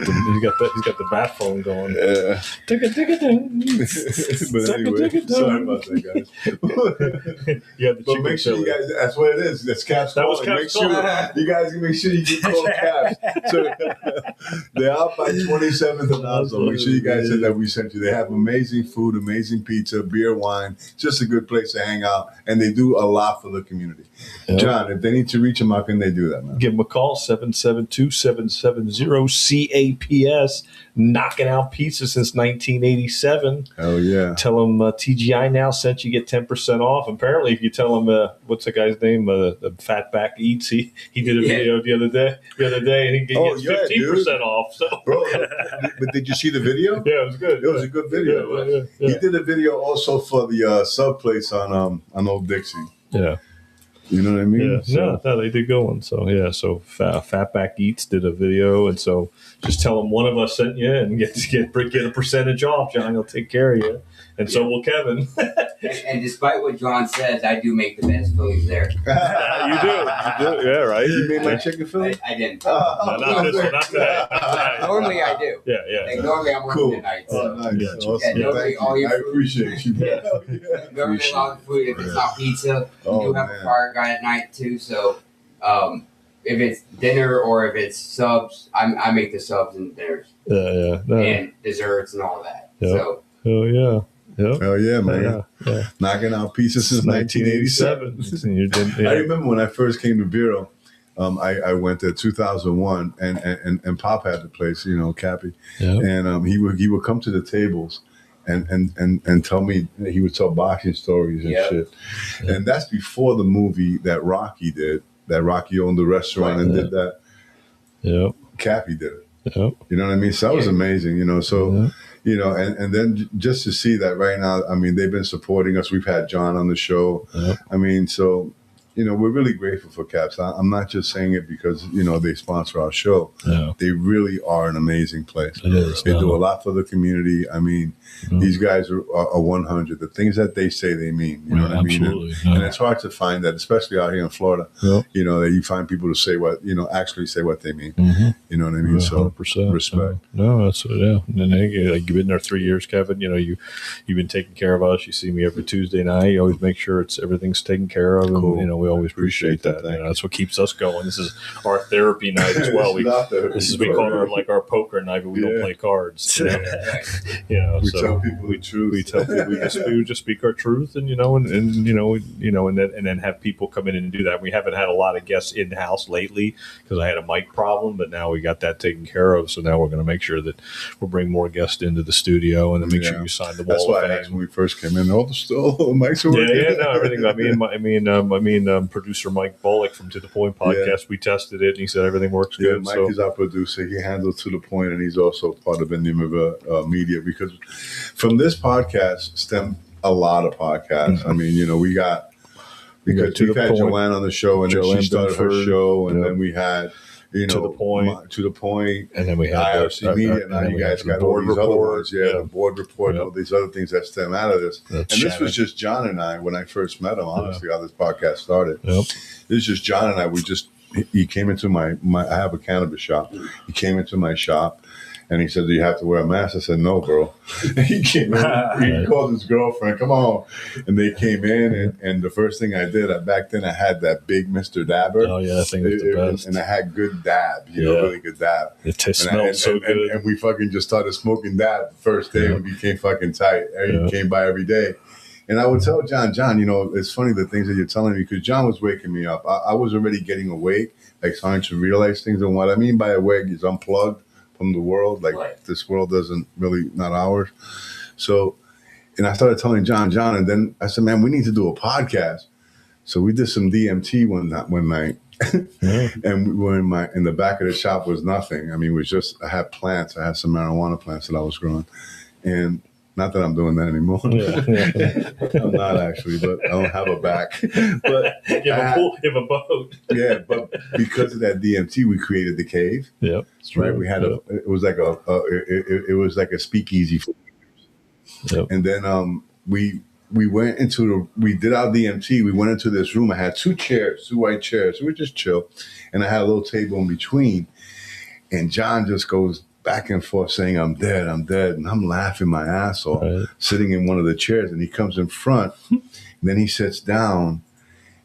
the bat phone going. Yeah. Tick-a-tick-a-ding. But anyway, sorry about that, guys. You had the But chicken make sure you Philly. guys, that's what it is. That's Caps. That was calling. Caps Make sure calling. you guys make sure you get called Caps. So, they're out by 27th and Oslo. Make sure you guys said that we sent you. They have amazing food, amazing pizza, beer, wine. Just a good place to hang out. And they do a lot for the community. Yep. John, if they need to reach them, how can they do that, man? Give him a call, call, 772-770-CAPS. Knocking out pizza since 1987. Hell yeah. Tell them TGI now sent you, get 10% off. Apparently, if you tell them, what's the guy's name? The Fatback Eats. He did a video the other day, and he gets 15% off. So, bro, but did you see the video? Yeah, it was good. It was a good video. Yeah. He did a video also for the sub place on Old Dixie. Yeah. You know what I mean? Yeah, no, they did go on. So, yeah, so Fatback Eats did a video. And so just tell them one of us sent you and get a percentage off. John, he'll take care of you. And so will Kevin. and despite what John says, I do make the best Phillies there. You do. Yeah, right. You made my chicken Philly? I didn't. No, not this one. Not today. Normally I do. Yeah. Like, normally I'm working tonight. So. Nice. Yeah. Awesome. Yeah, normally all your I food. appreciate you. Normally all the food, if it's not pizza, we do have a fire guy at night too. So if it's dinner or if it's subs, I make the subs and dinners. Yeah. No. And desserts and all that. Yep. So Oh, yeah. Yep. Hell yeah, man. Yeah. Knocking out pieces since 1987. You did, I remember when I first came to Vero, I went there 2001, and Pop had the place, Cappy, and he would come to the tables and tell me, he would tell boxing stories and shit, and that's before the movie that Rocky did. That Rocky owned the restaurant and did that. Yeah, Cappy did it. Yep. You know what I mean? So that was amazing. So. And then just to see that right now, I mean, they've been supporting us. We've had John on the show. Yep. I mean, so, we're really grateful for Caps. I'm not just saying it because, they sponsor our show. Yeah. They really are an amazing place. It is. They do a lot for the community. I mean, these guys are 100. The things that they say, they mean. You know what I mean? And it's hard to find that, especially out here in Florida, that you find people to say actually say what they mean. Mm-hmm. You know what I mean? 100%. So respect. No, that's And then, you've been there 3 years, Kevin. You've been taking care of us. You see me every Tuesday night. You always make sure everything's taken care of. Cool. And, we always appreciate that. That's what keeps us going. This is our therapy night as well. We call it our poker night, but we don't play cards. We tell people the truth. We tell people we just speak our truth, and then have people come in and do that. We haven't had a lot of guests in house lately because I had a mic problem, but now we got that taken care of. So now we're going to make sure that we'll bring more guests into the studio and then make sure you sign the wall. That's why I asked when we first came in. All the mics are working. Everything. I mean, producer Mike Bullock from To The Point podcast. We tested it, and he said everything works good. Mike is our producer. He handles To The Point, and he's also part of Enigma Media, because from this podcast stemmed a lot of podcasts. Mm-hmm. I mean, we've had Joanne on the show, and then she started her show, and then we had To The Point, and then we had IRC Media. Now you guys got all these other ones, the board report, all these other things that stem out of this. This was just John and I when I first met him. Honestly, how this podcast started. Yep. This is just John and I. He came into my. I have a cannabis shop. He came into my shop. And he said, "Do you have to wear a mask?" I said, "No, bro." He came in. He called his girlfriend. Come on, and they came in. And the first thing I did, back then I had that big Mr. Dabber. Oh yeah, I think it's the best. And I had good dab, really good dab. It smelled so good. And we fucking just started smoking dab the first day, and we became fucking tight. He came by every day. And I would tell John, it's funny the things that you're telling me, because John was waking me up. I was already getting awake, like starting to realize things. And what I mean by awake is unplugged from the world, This world doesn't really, not ours. So, and I started telling John, and then I said, "Man, we need to do a podcast." So we did some DMT one night, and we were in the back of the shop was nothing. I mean, it was just, I had plants. I had some marijuana plants that I was growing, and not that I'm doing that anymore. I'm not actually, but I don't have a back. But you have a pool, you have a boat. Yeah, but because of that DMT, we created the cave. Yep, right. We had it was like it was like a speakeasy. Yep. And then we went we did our DMT. We went into this room. I had two white chairs. We were just chill, and I had a little table in between. And John just goes back and forth saying, "I'm dead, I'm dead." And I'm laughing my ass off, sitting in one of the chairs. And he comes in front, and then he sits down,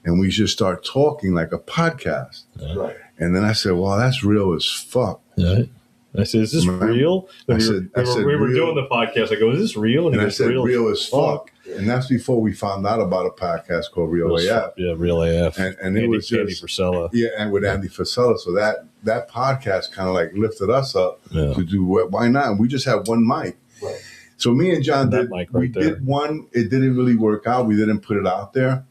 and we just start talking like a podcast. Right. And then I said, "Well, that's real as fuck." Right. I said, "Is this Remember? real?" I said, we were real. doing the podcast. I go, "Is this real?" And he I goes, said, real as fuck. Yeah. And that's before we found out about a podcast called Real AF. Yeah, Real AF. And it was Andy just, Frisella. yeah, and with Andy Frisella. So that podcast kind of like lifted us up Yeah. to do what, why not? And we just had one mic. Right. So me and John That mic right there. did one. It didn't really work out. We didn't put it out there.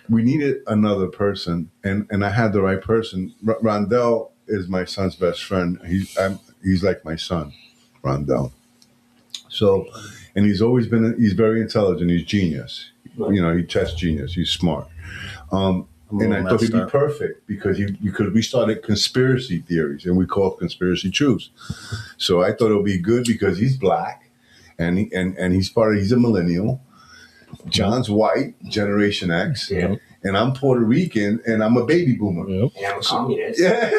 We needed another person, and I had the right person. Rondell is my son's best friend. He's like my son, Rondell. So, and he's very intelligent. He's genius. Right. You know, he tests genius. He's smart. And I thought he'd be perfect because we started conspiracy theories and we call it conspiracy truths. So I thought it would be good because he's black and he's a millennial. John's white, Generation X, Yeah. and I'm Puerto Rican and I'm a baby boomer. Yep. And I'm a communist. Yeah.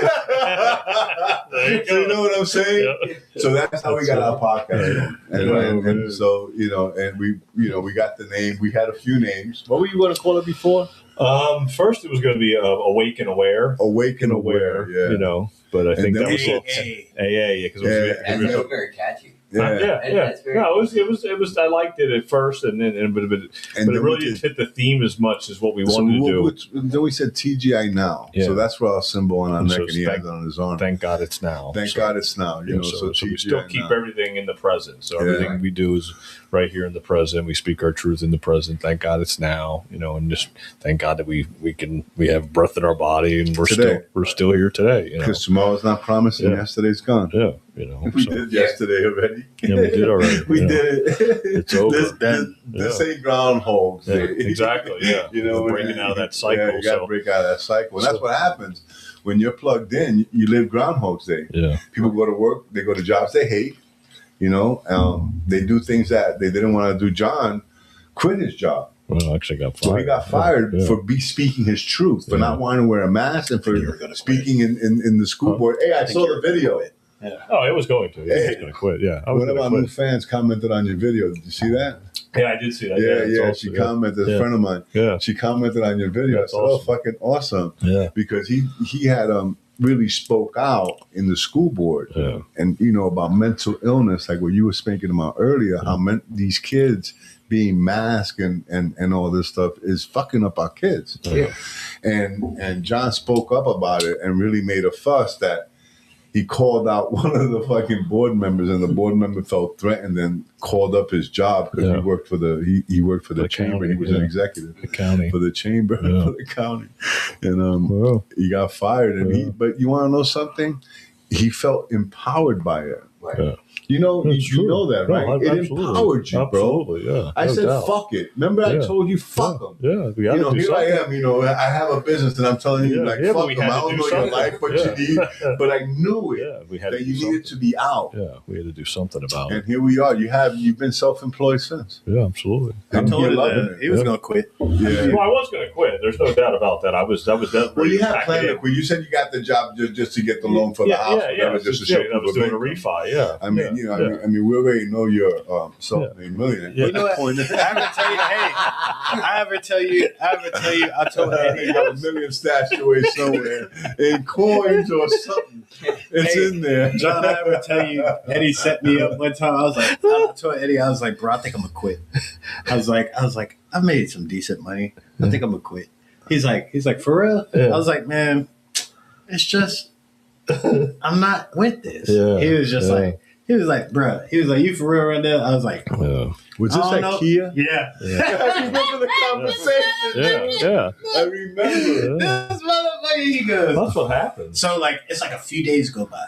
There you So you go. know what I'm saying? Yep. So that's how we got our podcast. Yeah. And so, and we got the name. We had a few names. What were you going to call it before? First, it was going to be Awake and Aware. Awake and Aware, yeah. You know, but I think then that was AA. AA, because That's still very catchy. Yeah. yeah. That's very No, it was. I liked it at first, but it then really we didn't fit the theme as much as what we So wanted to do. then we said TGI now. Yeah. So that's our symbol on our And neck, so and he has it on his arm. Thank God it's now. Thank So, God it's now. You know, so we TGI still keep now. everything in the present. So Yeah. everything we do is right here in the present. We speak our truth in the present. Thank God it's now. You know, and just thank God that we have breath in our body and Today. we're still here today. You know, Because tomorrow's not promised and Yeah. yesterday's gone. yeah, you know. We So, did yesterday already. yeah, we did already. We yeah. did it. It's over. This ain't Groundhog's Yeah, Day. exactly. Yeah, You know, we're breaking out of that cycle. Yeah, you got to so, break out of that cycle. And that's So- what happens when you're plugged in. You live Groundhog's Day. yeah, People go to work. They go to jobs they hate. You know, they do things that they didn't want to do. John quit his job. well, actually got fired. So he got fired Yeah. for speaking his truth, for Yeah. not wanting to wear a mask, and for You were gonna speaking in the school Huh? board. Hey, I think saw you the were gonna video. quit. Oh, it was going to. Yeah, he was Hey. going to quit. Yeah, I was One of going our to new quit. fans commented on your video. Did you see that? Yeah, I did see that. Yeah, it's yeah. awesome. She commented. Yeah. A friend of mine. Yeah, She commented on your video. That's I said, awesome. "Oh, fucking awesome!" yeah, Because he had really spoke out in the school board, yeah, and about mental illness, like what you were speaking about earlier. How these kids being masked and all this stuff is fucking up our kids. yeah. And John spoke up about it and really made a fuss that he called out one of the fucking board members, and the board member felt threatened and called up his job because Yeah. he worked for the chamber. county, He was yeah. an executive The county. for the chamber Yeah. for the county, and Well, he got fired. And Yeah. but you want to know something? He felt empowered by it. Right. yeah. You know That's you true. know that, No, right? It absolutely. empowered you, bro. Absolutely, yeah. I No said, doubt. "Fuck it." Remember, I Yeah. told you, "Fuck them." Yeah, we got to do Here something. I am. I have a business, and I'm telling you, Yeah, but fuck we them. had I to don't do know your something. life, but Yeah. you need. But I knew it Yeah, we had that to do you something. needed to be out. Yeah, we had to do something about it. And here we are. You've been self-employed since. Yeah, absolutely. I And told you're him loving that it. he was Yeah. going to quit. Yeah. Well, I was going to quit. There's no doubt about that. I was definitely. Well, you had back planned in. it. Well, you said you got the job just to get the loan for the house. Whatever, just to show I was people doing a income. refi. Yeah, I mean, yeah, I mean, we already know you're self-made millionaire. Yeah. You know what? I ever tell you, hey, I ever tell you, I told Eddie, You got a million stashed away somewhere in coins or something. It's Hey, in there. John, I ever tell you, Eddie set me up one time. I told Eddie, I was like, bro, I think I'm gonna quit. I was like, I made some decent money. I think I'm gonna quit. He's like, for real? Yeah. I was like, man, it's just, I'm not with this. Yeah, He was just yeah. he was like, bro, he was like, you for real right there? I was like, yeah, Was I this don't at know. Kia? yeah. I remember the conversation. yeah. I remember. Yeah. This motherfucker, he goes. That's what happens. So like it's like a few days go by.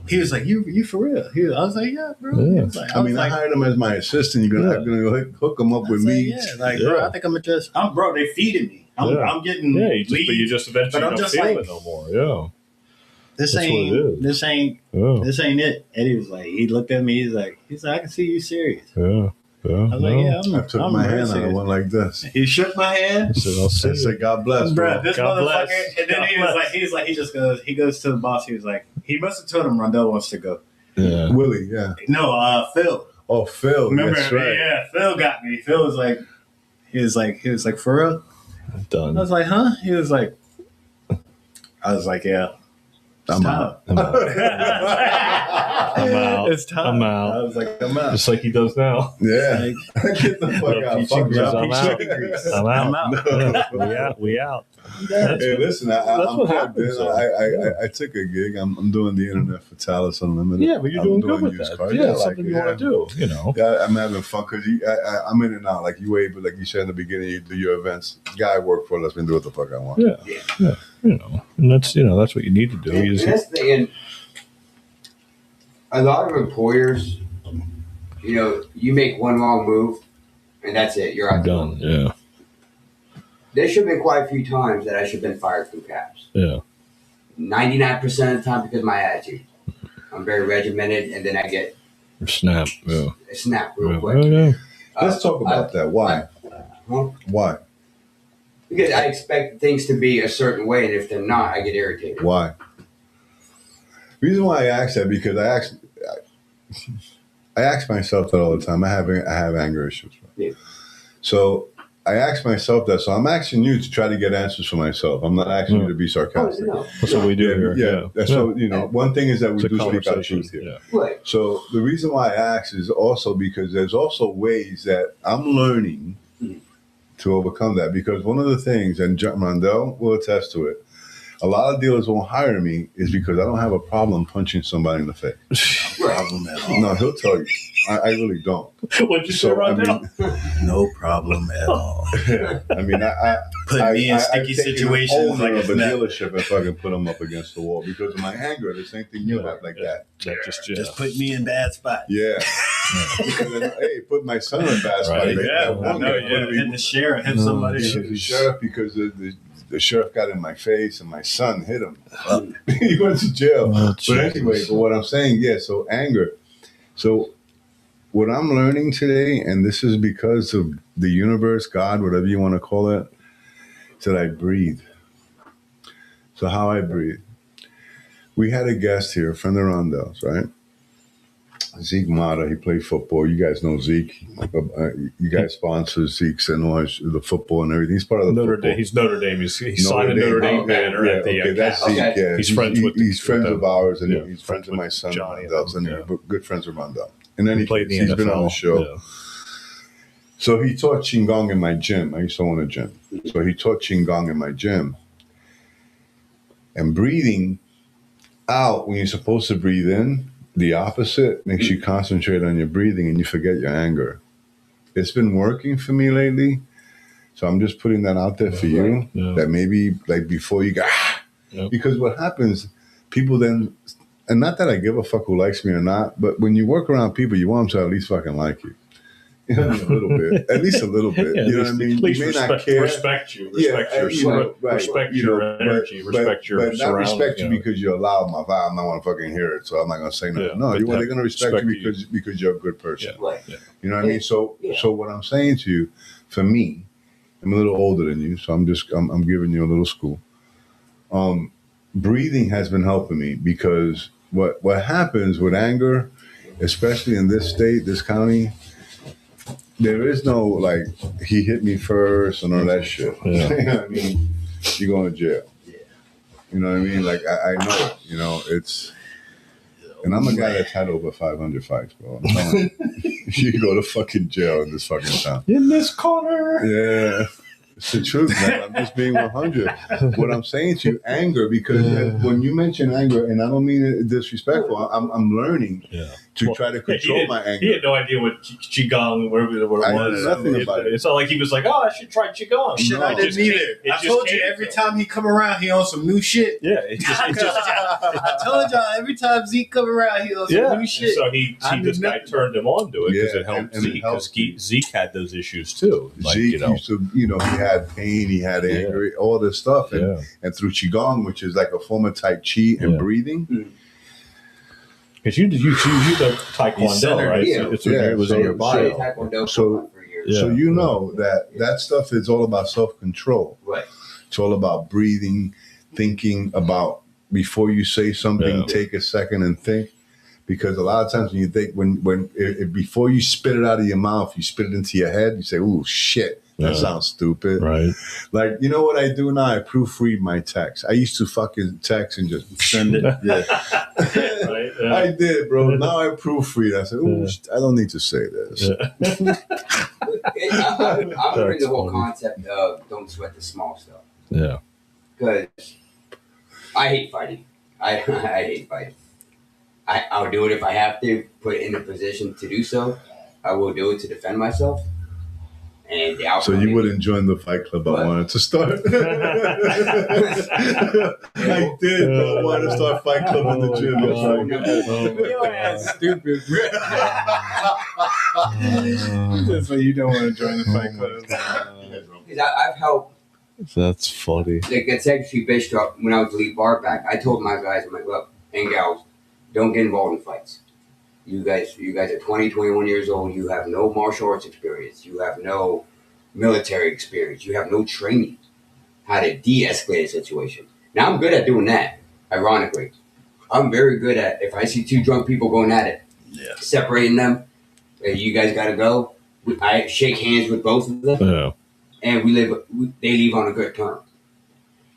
He was like, "You for real?" I was like, "Yeah, bro." Yeah. He was like, I mean, I was like, hired him as my assistant. You're Yeah. gonna hook him up I with was like, me. yeah, like, Yeah. bro, I think I'm bro. They feeding me. I'm Yeah. getting Yeah, you leads. just eventually but I'm don't just feel like- it no more. Yeah, This that's what it is. this ain't it. Eddie was like, he looked at me. He's like, I can see you serious. yeah. I was like, yeah, I took I'm my very hand out and serious. went like this. He shook my hand. I said, I'll see I you. said, "God bless, Bro, bro." this God motherfucker, bless. and then God he was bless. like, he goes to the boss. He was like, he must have told him Rondell wants to go. Yeah, Willie, yeah. No, Phil. Oh, Phil. Remember? That's right. Yeah, Phil got me. Phil was like, he was like, for real? done. I was like, huh? He was like, I was like, yeah. I'm Stop. out. I'm out. I'm out. It's time. I'm out. I was like, I'm out. Just like he does now. Yeah. Get the fuck out. Peachy Fuck grease, y'all. I'm out. I'm out. No. Yeah, we out. Hey, listen, I'm what good, happens, man. though. I took a gig. I'm doing the internet for Talis Unlimited. Yeah, but you're I'm doing good doing with used that. cars. Yeah, I like something it, you want to do, you know. Yeah, I'm having fun because I'm in and out. Like you able, like you said in the beginning, you do your events. Guy I work for lets me do what the fuck I want. Yeah, you know, and that's that's what you need to do. And that's the thing. And a lot of employers, you make one wrong move, and that's it. You're out the door. done. Yeah, There should have been quite a few times that I should have been fired from Caps. yeah. 99% of the time because of my attitude. I'm very regimented, and then I get Snap. Yeah. snapped real Yeah. quick. Yeah. Let's talk about that. Why? Huh? Why? Because I expect things to be a certain way, and if they're not, I get irritated. Why? Reason why I ask that because I ask myself that all the time. I have anger issues. Yeah. So I ask myself that. So I'm asking you to try to get answers for myself. I'm not asking you to be sarcastic. Oh, no. That's what we do here. Yeah. So one thing is that we It's a do speak our conversation. truth here. Yeah. Right. So the reason why I ask is also because there's also ways that I'm learning to overcome that. Because one of the things, and Rondell will attest to it, a lot of dealers won't hire me is because I don't have a problem punching somebody in the face. Problem at all. No, he'll tell you. I really don't. What'd you say So, right I now? mean, No problem at all. I mean, I Put me in I've sticky taken situations an like owner it's of a nothing. dealership and fucking put them up against the wall because of my anger. The same thing you have like that. Just put me in bad spots. Yeah. Because then, hey, put my son in a bad spot. Right. Like Yeah, that one no, guy yeah. put me- Hit the sheriff, hit somebody. hit the sheriff because the sheriff got in my face and my son hit him. He went to jail. Oh, But anyway, but what I'm saying, so anger. So what I'm learning today, and this is because of the universe, God, whatever you want to call it, is that I breathe. So how I breathe. We had a guest here, a friend of Rondell's, right? Zeke Mata, he played football. You guys know Zeke. You guys sponsor Zeke's and all the football and everything. He's part of the Notre football. Dame. He's Notre Dame. He signed a Notre Dame banner at the that's Caps. Zeke. Yeah. He's friends with he's friends with with ours, and yeah, he's friends with my son Johnny, Rondell's, and yeah. we're good friends with Rondell. And then He played in the he's NFL. been on the show. Yeah. So he taught Qigong in my gym. I used to own a gym. So he taught Qigong in my gym. And breathing out when you're supposed to breathe in, the opposite makes you concentrate on your breathing and you forget your anger. It's been working for me lately. So I'm just putting that out there for you. Yeah. That maybe like before you go, Yep. because what happens, people then, and not that I give a fuck who likes me or not, but when you work around people, you want them to at least fucking like you. You know, a little bit, at least a little bit. Yeah, you know what I mean? At least You may not respect, care. respect you. Yeah, Respect your you know, right, respect you your know, energy. but- Respect your but not surroundings. respect you know. because you're loud. My vibe, I'm not want to fucking hear it, so I'm not gonna say nothing. Yeah, No, but they're that going to respect you respect because you're a good person. Yeah. Right. You know what I mean? So Yeah. so what I'm saying to you, for me, I'm a little older than you, so I'm giving you a little school. Breathing has been helping me because what happens with anger, especially in this state, this county, there is no like he hit me first and all that shit. Yeah. You know what I mean? You're going to jail. You know what I mean? Like I know it. You know it's. And I'm a guy that's had over 500 fights, bro. I'm telling you, you go to fucking jail in this fucking town. In this corner. Yeah. It's the truth, man. I'm just being 100. What I'm saying to you, anger, because when you mention anger, and I don't mean it disrespectful, I'm learning to try to control my anger. He had no idea what Qigong, whatever it was. I know nothing about it. It's not like he was like, oh, I should try Qigong. Shit, No. I didn't either. It I just told you came every to time he come around, he on some new shit. Yeah, it just I told y'all every time Zeke come around, he on some new shit. So this guy nothing. turned him on to it because Yeah, it helped and it Zeke. helped. Because Zeke had those issues too. Like, Zeke used to, he had pain, he had anger, all this stuff. And through Qigong, which is like a form of Tai Chi and breathing. Because you do Taekwondo, centered, right? yeah. So Yeah, it was in so- your bio. Taekwondo So- for years. Yeah. So you know that stuff is all about self-control. Right. It's all about breathing, thinking about before you say something, Yeah. take a second and think. Because a lot of times when you think, if before you spit it out of your mouth, you spit it into your head, you say, "Ooh, shit." That sounds stupid. Right. Like, you know what I do now? I proofread my text. I used to fucking text and just send it. Yeah. Right, yeah. I did, bro. Now I proofread. I said, ooh, I don't need to say this. Yeah. I'm learning the whole funny. concept of don't sweat the small stuff. Yeah. Because I hate fighting. I hate fighting. I'll do it if I have to, put in a position to do so. I will do it to defend myself. And the So outcome you wouldn't join the fight club I wanted to start? I did, bro. I wanted to start fight club in the gym. Your ass stupid, bro. So you don't want to join the fight club? Because I've helped. That's funny. Like, it's actually based off when I was the lead bar back. I told my guys, I'm like, look, and gals, don't get involved in fights. You guys are 20, 21 years old. You have no martial arts experience. You have no military experience. You have no training how to de-escalate a situation. Now, I'm good at doing that, ironically. I'm very good at, if I see two drunk people going at it, separating them, you guys got to go. I shake hands with both of them. Yeah. And they leave on a good term.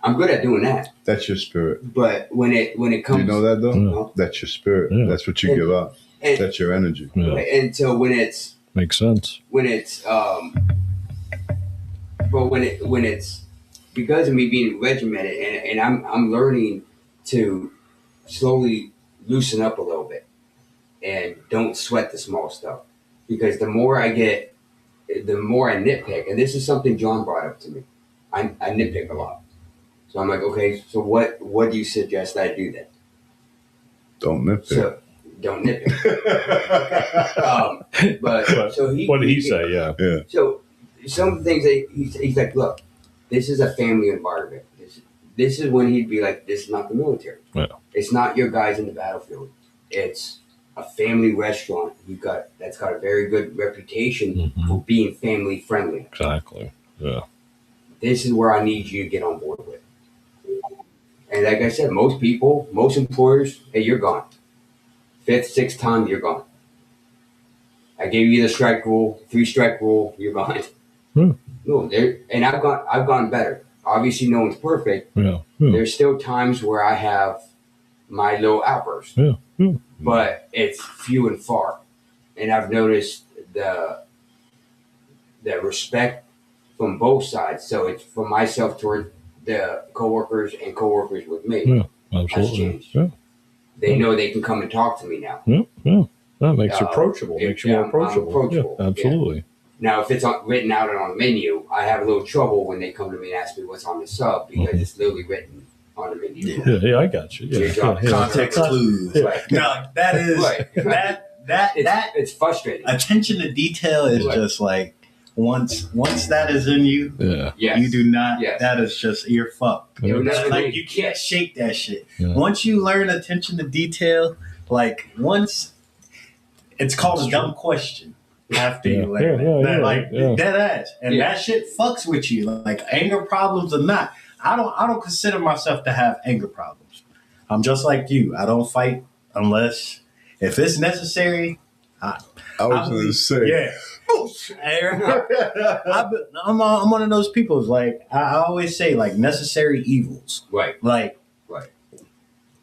I'm good at doing that. That's your spirit. But when it comes, You know that though? Yeah. That's your spirit. Yeah. That's what you give up. That's your energy. Yeah. and so when it's Makes sense. but when it's because of me being regimented and I'm learning to slowly loosen up a little bit and don't sweat the small stuff, because the more I nitpick, and this is something John brought up to me. I nitpick a lot. So I'm like, okay, so what do you suggest I do then? Don't nitpick. So don't nitpick. But so What did he say? Yeah. So some things that he's like, look, this is a family environment. This is when he'd be like, this is not the military. Yeah. It's not your guys in the battlefield. It's a family restaurant. That's got a very good reputation for being family friendly. Exactly. Yeah. This is where I need you to get on board with. And like I said, most employers, hey, you're gone. 5th, 6th time, you're gone. I gave you the strike rule, 3-strike rule, you're gone. No, and I've gone better. Obviously, no one's perfect. Yeah. There's still times where I have my little outbursts. Yeah. But it's few and far. And I've noticed the respect from both sides. So it's from myself toward the coworkers and coworkers with me. Yeah. Absolutely. changed. Yeah. They know they can come and talk to me now. Yeah. That makes you approachable. Makes you more approachable. I'm approachable. Yeah, absolutely. Now, if it's written out on a menu, I have a little trouble when they come to me and ask me what's on the sub, because it's literally written on the menu. Yeah, I got you. Yeah. Context clues. Yeah. Right. No, that is It's frustrating. attention to detail is just like once that is in you, Yeah. Yes. you do not. Yes. That is just you're fucked. Yeah. That's like you can't shake that shit. Yeah. Once you learn attention to detail, like once it's called a dumb question. After you learn dead ass, and that shit fucks with you. Like anger problems or not, I don't consider myself to have anger problems. I'm just like you. I don't fight unless if it's necessary. I was going to say. Yeah. I'm one of those people. Like I always say, like necessary evils. Right. Like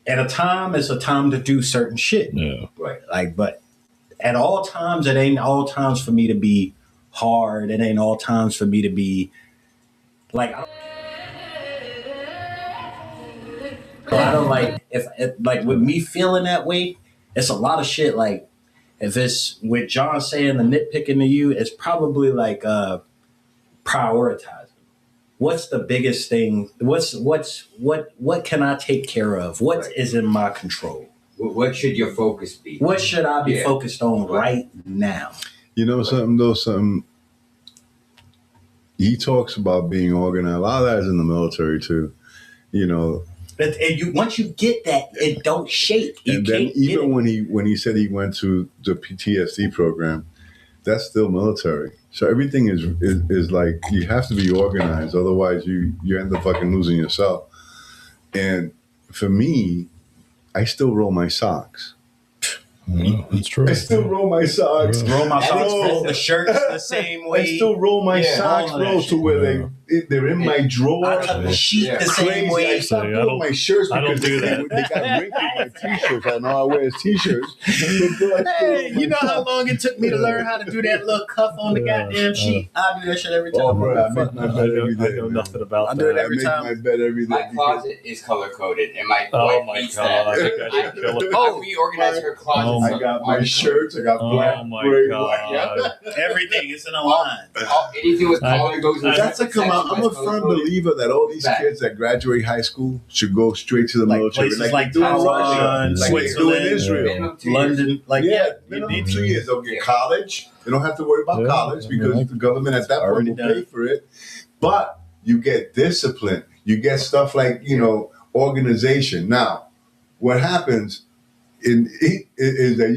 at a time, it's a time to do certain shit. Yeah. Right. Like, but at all times, it ain't all times for me to be hard. It ain't all times for me to be like. I don't like if like with me feeling that way. It's a lot of shit. Like if it's with John saying the nitpicking to you, it's probably like prioritizing. What's the biggest thing? What can I take care of? What is in my control? What should your focus be? What should I be focused on right now? You know something though? He talks about being organized. A lot of that is in the military too. You know. And once you get that, it don't shake. And then even when he said he went to the PTSD program, that's still military. So everything is like you have to be organized, otherwise you end up fucking losing yourself. And for me, I still roll my socks. That's true. I still roll my socks. Roll my socks, Bro. fold the shirts the same way. I still roll my Yeah, socks, all of that bro, to shit. where they're in my drawer. I cut the sheet Yeah. the same Crazy. I way. stopped I doing don't- my shirts I don't because do they that. got wrinkles in my t-shirts. I know I wear t-shirts. But bro, I still Hey, roll my you know how socks. long it took me to learn how to do that little cuff on the Yeah, goddamn sheet? I do that shit every time. Oh, bro, I make my I bed know, every day. I know man. nothing about I that. do it I every make time. my bed every day. My because- closet is color coded, and my Oh wife my hates God, that. I think I should kill it. I reorganized her closet. I got my shirts. I got black, Oh my gray, God. white. Everything is in a line. Anything with color goes in. That's a come out. I'm a firm believer that all these kids that graduate high school should go straight to the Like military, places like like they do in Russia, Taiwan, like they do in Switzerland, Israel. Minimum 2 years. London, like Yeah, you minimum need 2 to. years. They'll get college. They don't have to worry about Yeah, college because yeah. the government at that point Already will done. pay for it. But you get discipline. You get stuff like organization. Now, what happens is that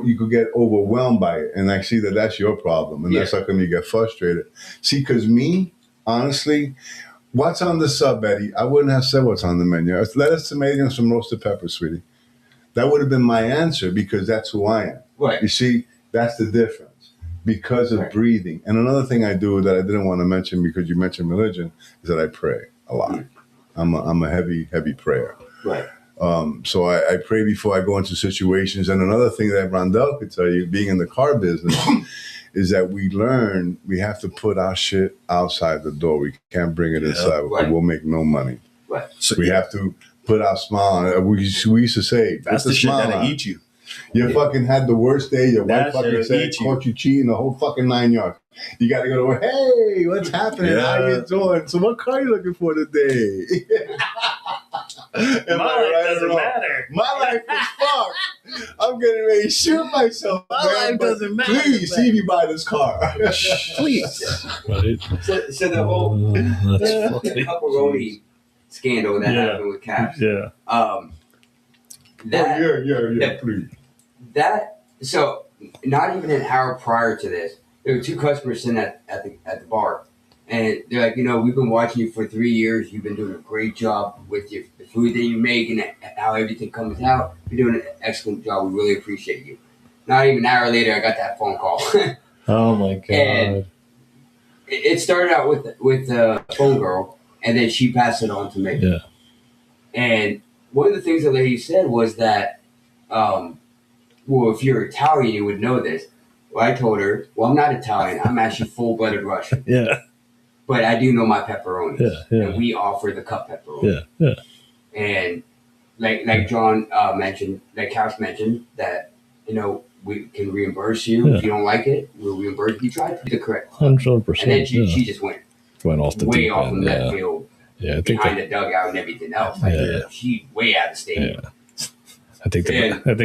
you could get overwhelmed by it, and I see that that's your problem, and that's how come you get frustrated. See, because me, honestly, what's on the sub, Betty? I wouldn't have said what's on the menu. It's lettuce, tomato, and some roasted pepper, sweetie. That would have been my answer because that's who I am. Right. You see, that's the difference because of Right. breathing. And another thing I do that I didn't want to mention because you mentioned religion is that I pray a lot. I'm a heavy prayer. Right. So I pray before I go into situations. And another thing that Rondell could tell you, being in the car business, is that we learn we have to put our shit outside the door. We can't bring it inside. Right. We'll make no money. Right. So We have to put our smile on. We used to say, that's put the shit smile that'll on. eat you. You fucking had the worst day. Your wife That fucking shit'll said, eat you. caught you cheating the whole fucking 9 yards. You got to go to work. Hey, what's happening? How Yeah. you doing? So what car you looking for today? Am My I life right or doesn't wrong? matter. My life is fucked. I'm getting ready to shoot myself. My man, life but doesn't matter, Please but- see me buy this car. Please. Right. So the whole That's the funny. pepperoni scandal that Yeah. happened with Caps. Yeah. That Yeah, please. that so not even an hour prior to this, there were two customers sitting at the bar, and they're like, we've been watching you for 3 years. You've been doing a great job with the food that you make and how everything comes out. You're doing an excellent job. We really appreciate you. Not even an hour later, I got that phone call. Oh my God. And it started out with a phone girl, and then she passed it on to me. Yeah. And one of the things the lady said was that, well, if you're Italian, you would know this. Well, I told her, well, I'm not Italian. I'm actually full-blooded Russian. Yeah. But I do know my pepperonis. Yeah. And we offer the cup pepperoni. Yeah. And like John mentioned, like Cass mentioned, that, we can reimburse you. If you don't like it, we'll reimburse you. Try to do the correct. 100%. And then she yeah. just went Went off the way deep off end. in left Yeah. field, Yeah. I think behind that, the dugout and everything else. Like, Yeah. she way out of state. Yeah. I think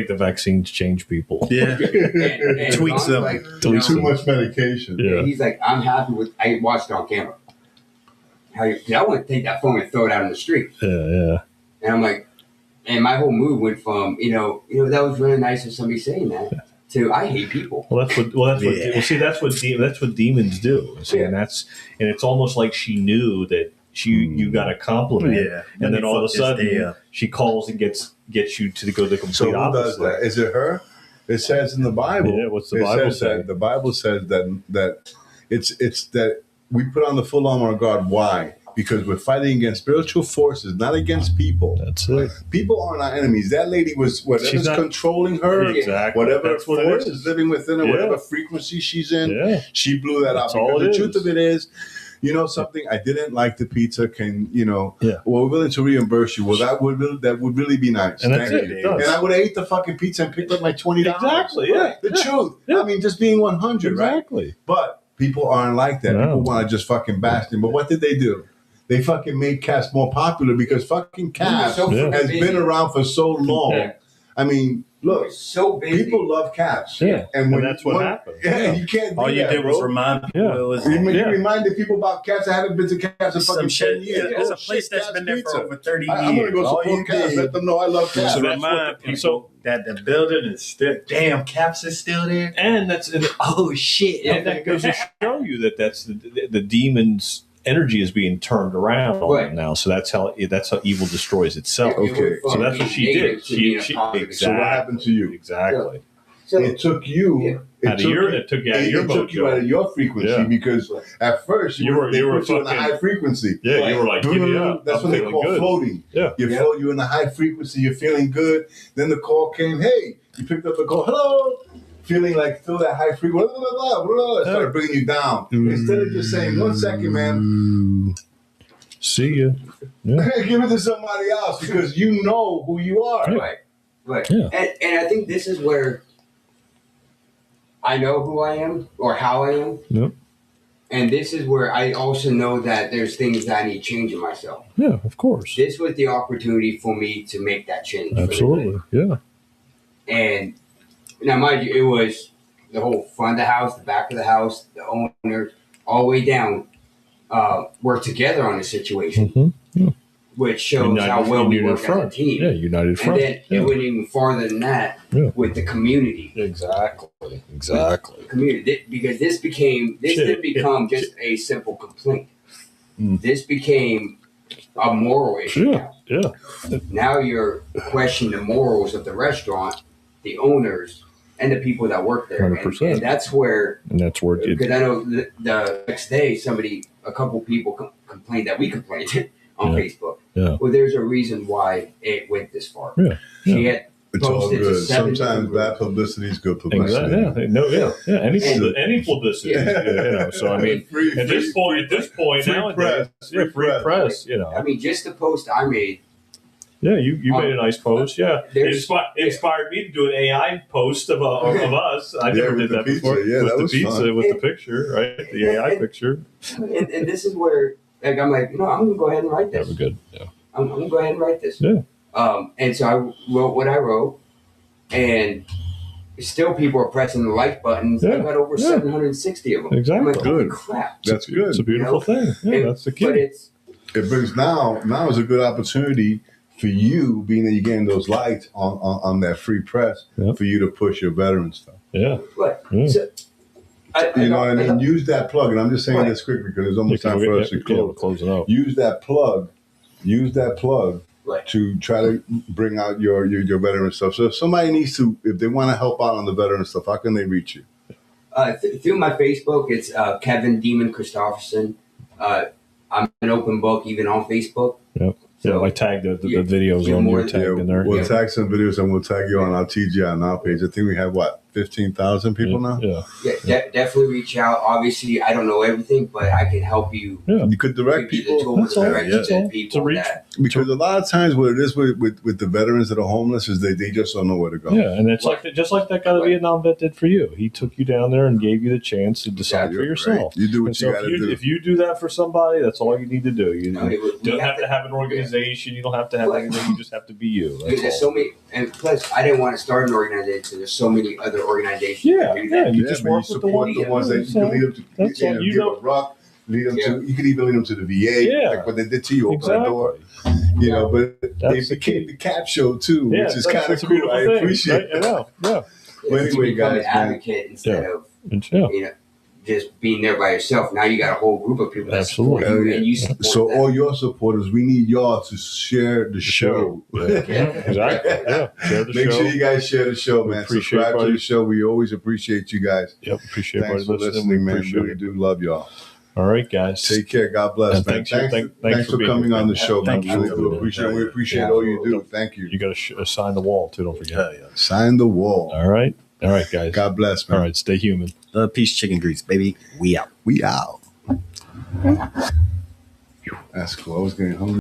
the vaccines change people. Yeah. And Tweaks John's them. like, Tweaks Too them. much medication. Yeah. He's like, I'm happy with. I watched it on camera. Cause I want to take that phone and throw it out in the street. Yeah. And I'm like, and my whole mood went from that was really nice of somebody saying that to I hate people. Well, that's what demons do. See, Yeah. and it's almost like she knew that you got a compliment, Yeah. and then all of a Fuck this day sudden up. she calls and gets you to go the complete So who opposite. does that? Is it her? It says in the Bible. Yeah, what's the it Bible says say? that the Bible says that it's that we put on the full armor of God. Why? Because we're fighting against spiritual forces, not against people. That's it. People aren't our enemies. That lady was whatever's She's not- controlling her, Exactly. whatever That's what it force is. is living within her, Yeah. whatever frequency she's in. Yeah. She blew that That's out. all Because it the is. truth of it is, something, I didn't like the pizza. Yeah. We're willing to reimburse you. Well, that would really be nice. And that's Thank it. you. It does. And I would have ate the fucking pizza and picked up my $20. Exactly, yeah. The Yeah. truth. Yeah. I mean, just being 100, right? Exactly. But people aren't like that. No. People want to just fucking bash them. But what did they do? They fucking made Cass more popular because fucking Cass So Yeah. has been around for so long. Yeah. I mean, look, So busy. people love Cass. Yeah. And that's what happened. Yeah, you can't do All you that, did bro. was remind people Yeah. it was You Yeah. reminded people about Cass. I haven't been to Cass in some fucking shit. 10 years. It's Oh, a place shit, that's Cass been there Pizza. for over 30 years. I'm going to go All support you Cass. did Let them know I love to Cass. So that's remind what- people so- that the building is still damn Caps is still there. And that's Oh shit! and that goes to show you that that's the demons energy is being turned around on Right. them now. So that's how evil destroys itself. Okay. It went from So that's what being she did. negative to being a She positive. So what happened to you? Exactly. So, It took you. Yeah. It took you out of your it took you out of your frequency Yeah. because at first You were put you in a fucking- high frequency. Yeah, you were like, give me up. That's I'm what they feeling call good. floating. Yeah. You're in a high frequency. You're feeling good. Then the call came. Hey, you picked up the call. Hello. Feeling like feel that high frequency. Blah, blah, blah, blah. It started bringing you down. Instead of just saying 1 second, man. See ya. Yeah. Give it to somebody else because you know who you are. right. Yeah. And I think this is where I know who I am or how I am. Yep. And this is where I also know that there's things that I need to change in myself. Yeah, of course. This was the opportunity for me to make that change. Absolutely. Yeah. And now, mind you, it was the whole front of the house, the back of the house, the owner, all the way down, worked together on the situation, Mm-hmm. which shows how well we work as a team. Yeah, united And front. then it went even farther than that with the community. Exactly. Community, because this didn't become just a simple complaint. This became a moral issue. Yeah. Now you're questioning the morals of the restaurant, the owners, and the people that work there. 100%. And that's where, it, because I know the next day a couple people complained that we complained on Facebook. Yeah. Well, there's a reason why it went this far. Yeah. She had It's all posted to good. 7 Sometimes different bad publicity is good publicity. exactly. Yeah. No. Yeah. Any publicity. Yeah. So I mean, at this point free nowadays, press. free press. I mean, just the post I made. Yeah, you made a nice post. Yeah, it There's- inspired me to do an AI post of us. I never with did the that pizza. before. Yeah, with that the was pizza, fun. with the picture, right? The AI picture. And this is where, like, I'm like, I'm gonna go ahead and write That this. was good. Yeah. I'm gonna go ahead and write this. Yeah. And so I wrote what I wrote, and still people are pressing the like buttons. I Yeah. got over Yeah. 760 of them. Exactly. I'm like, holy Good. crap! That's good. It's a beautiful thing. Yeah, And- that's the But key. it's It brings now is a good opportunity for you, being that you're getting those likes on that free press, Yep. for you to push your veteran stuff. Yeah. what. Yeah. So, And use that plug. And I'm just saying this quickly because it's almost time for us to close. Closing out. Use that plug. Right. To try to bring out your veteran stuff. So if somebody needs to, if they want to help out on the veteran stuff, how can they reach you? Through my Facebook, it's Kevin Demon Christofferson. I'm an open book even on Facebook. Yep. So, I tagged the you're- videos you're on more your than- tagged in there. We'll Yeah. tag some videos and we'll tag you on our TGI on our page. I think we have 15,000 people now. Yeah. Definitely reach out. Obviously, I don't know everything, but I can help you. Yeah. You could direct Give you the people. tools That's all. and direct That's you all. to To people reach- that. Because a lot of times what it is with the veterans that are homeless is they just don't know where to go. Yeah, and it's just like that guy the Vietnam vet did for you. He took you down there and gave you the chance to decide for You're yourself. great. You do And what so you got to do. if you do that for somebody, that's all you need to do. You I mean, we don't have to have an organization. You don't have to have anything. You just have to be you. Because That's there's all. so many, and plus, I didn't want to start an organization. There's so many other organizations. Yeah, that do yeah. that. You Yeah, just but work with the support ones the ones that you can lead them to. That's all. You give know- a rock, lead them Yeah. to. You can even lead them to the VA, Yeah. like what they did to you, open the door. Exactly. But they That's the became key. the cap show too, Yeah, which is that's- kind of that's a cool. beautiful I thing, appreciate right? I know. Yeah. Well, To anyway, become guys, an advocate instead of Yeah. just being there by yourself. Now you got a whole group of people that Absolutely. support you, Yeah. and you support So them. all your supporters, we need y'all to share the show. Yeah. Exactly. Yeah. Share the Make show. sure you guys share the show, We man. appreciate Subscribe to everybody. the show. We always appreciate you guys. Yep. Appreciate Thanks everybody for listening. listening, We man. appreciate Really it. do love y'all. All right, guys. Take care. God bless, And man. thanks Thanks for for being coming here. on the show, man. Thank you. Really do appreciate it. We appreciate Yeah. all you do. Thank you. You got to sign the wall too. Don't forget. Sign the wall. All right. All right, guys. God bless, man. All right. Stay human. Peace, chicken grease, baby. We out. We out. That's cool. I was getting hungry.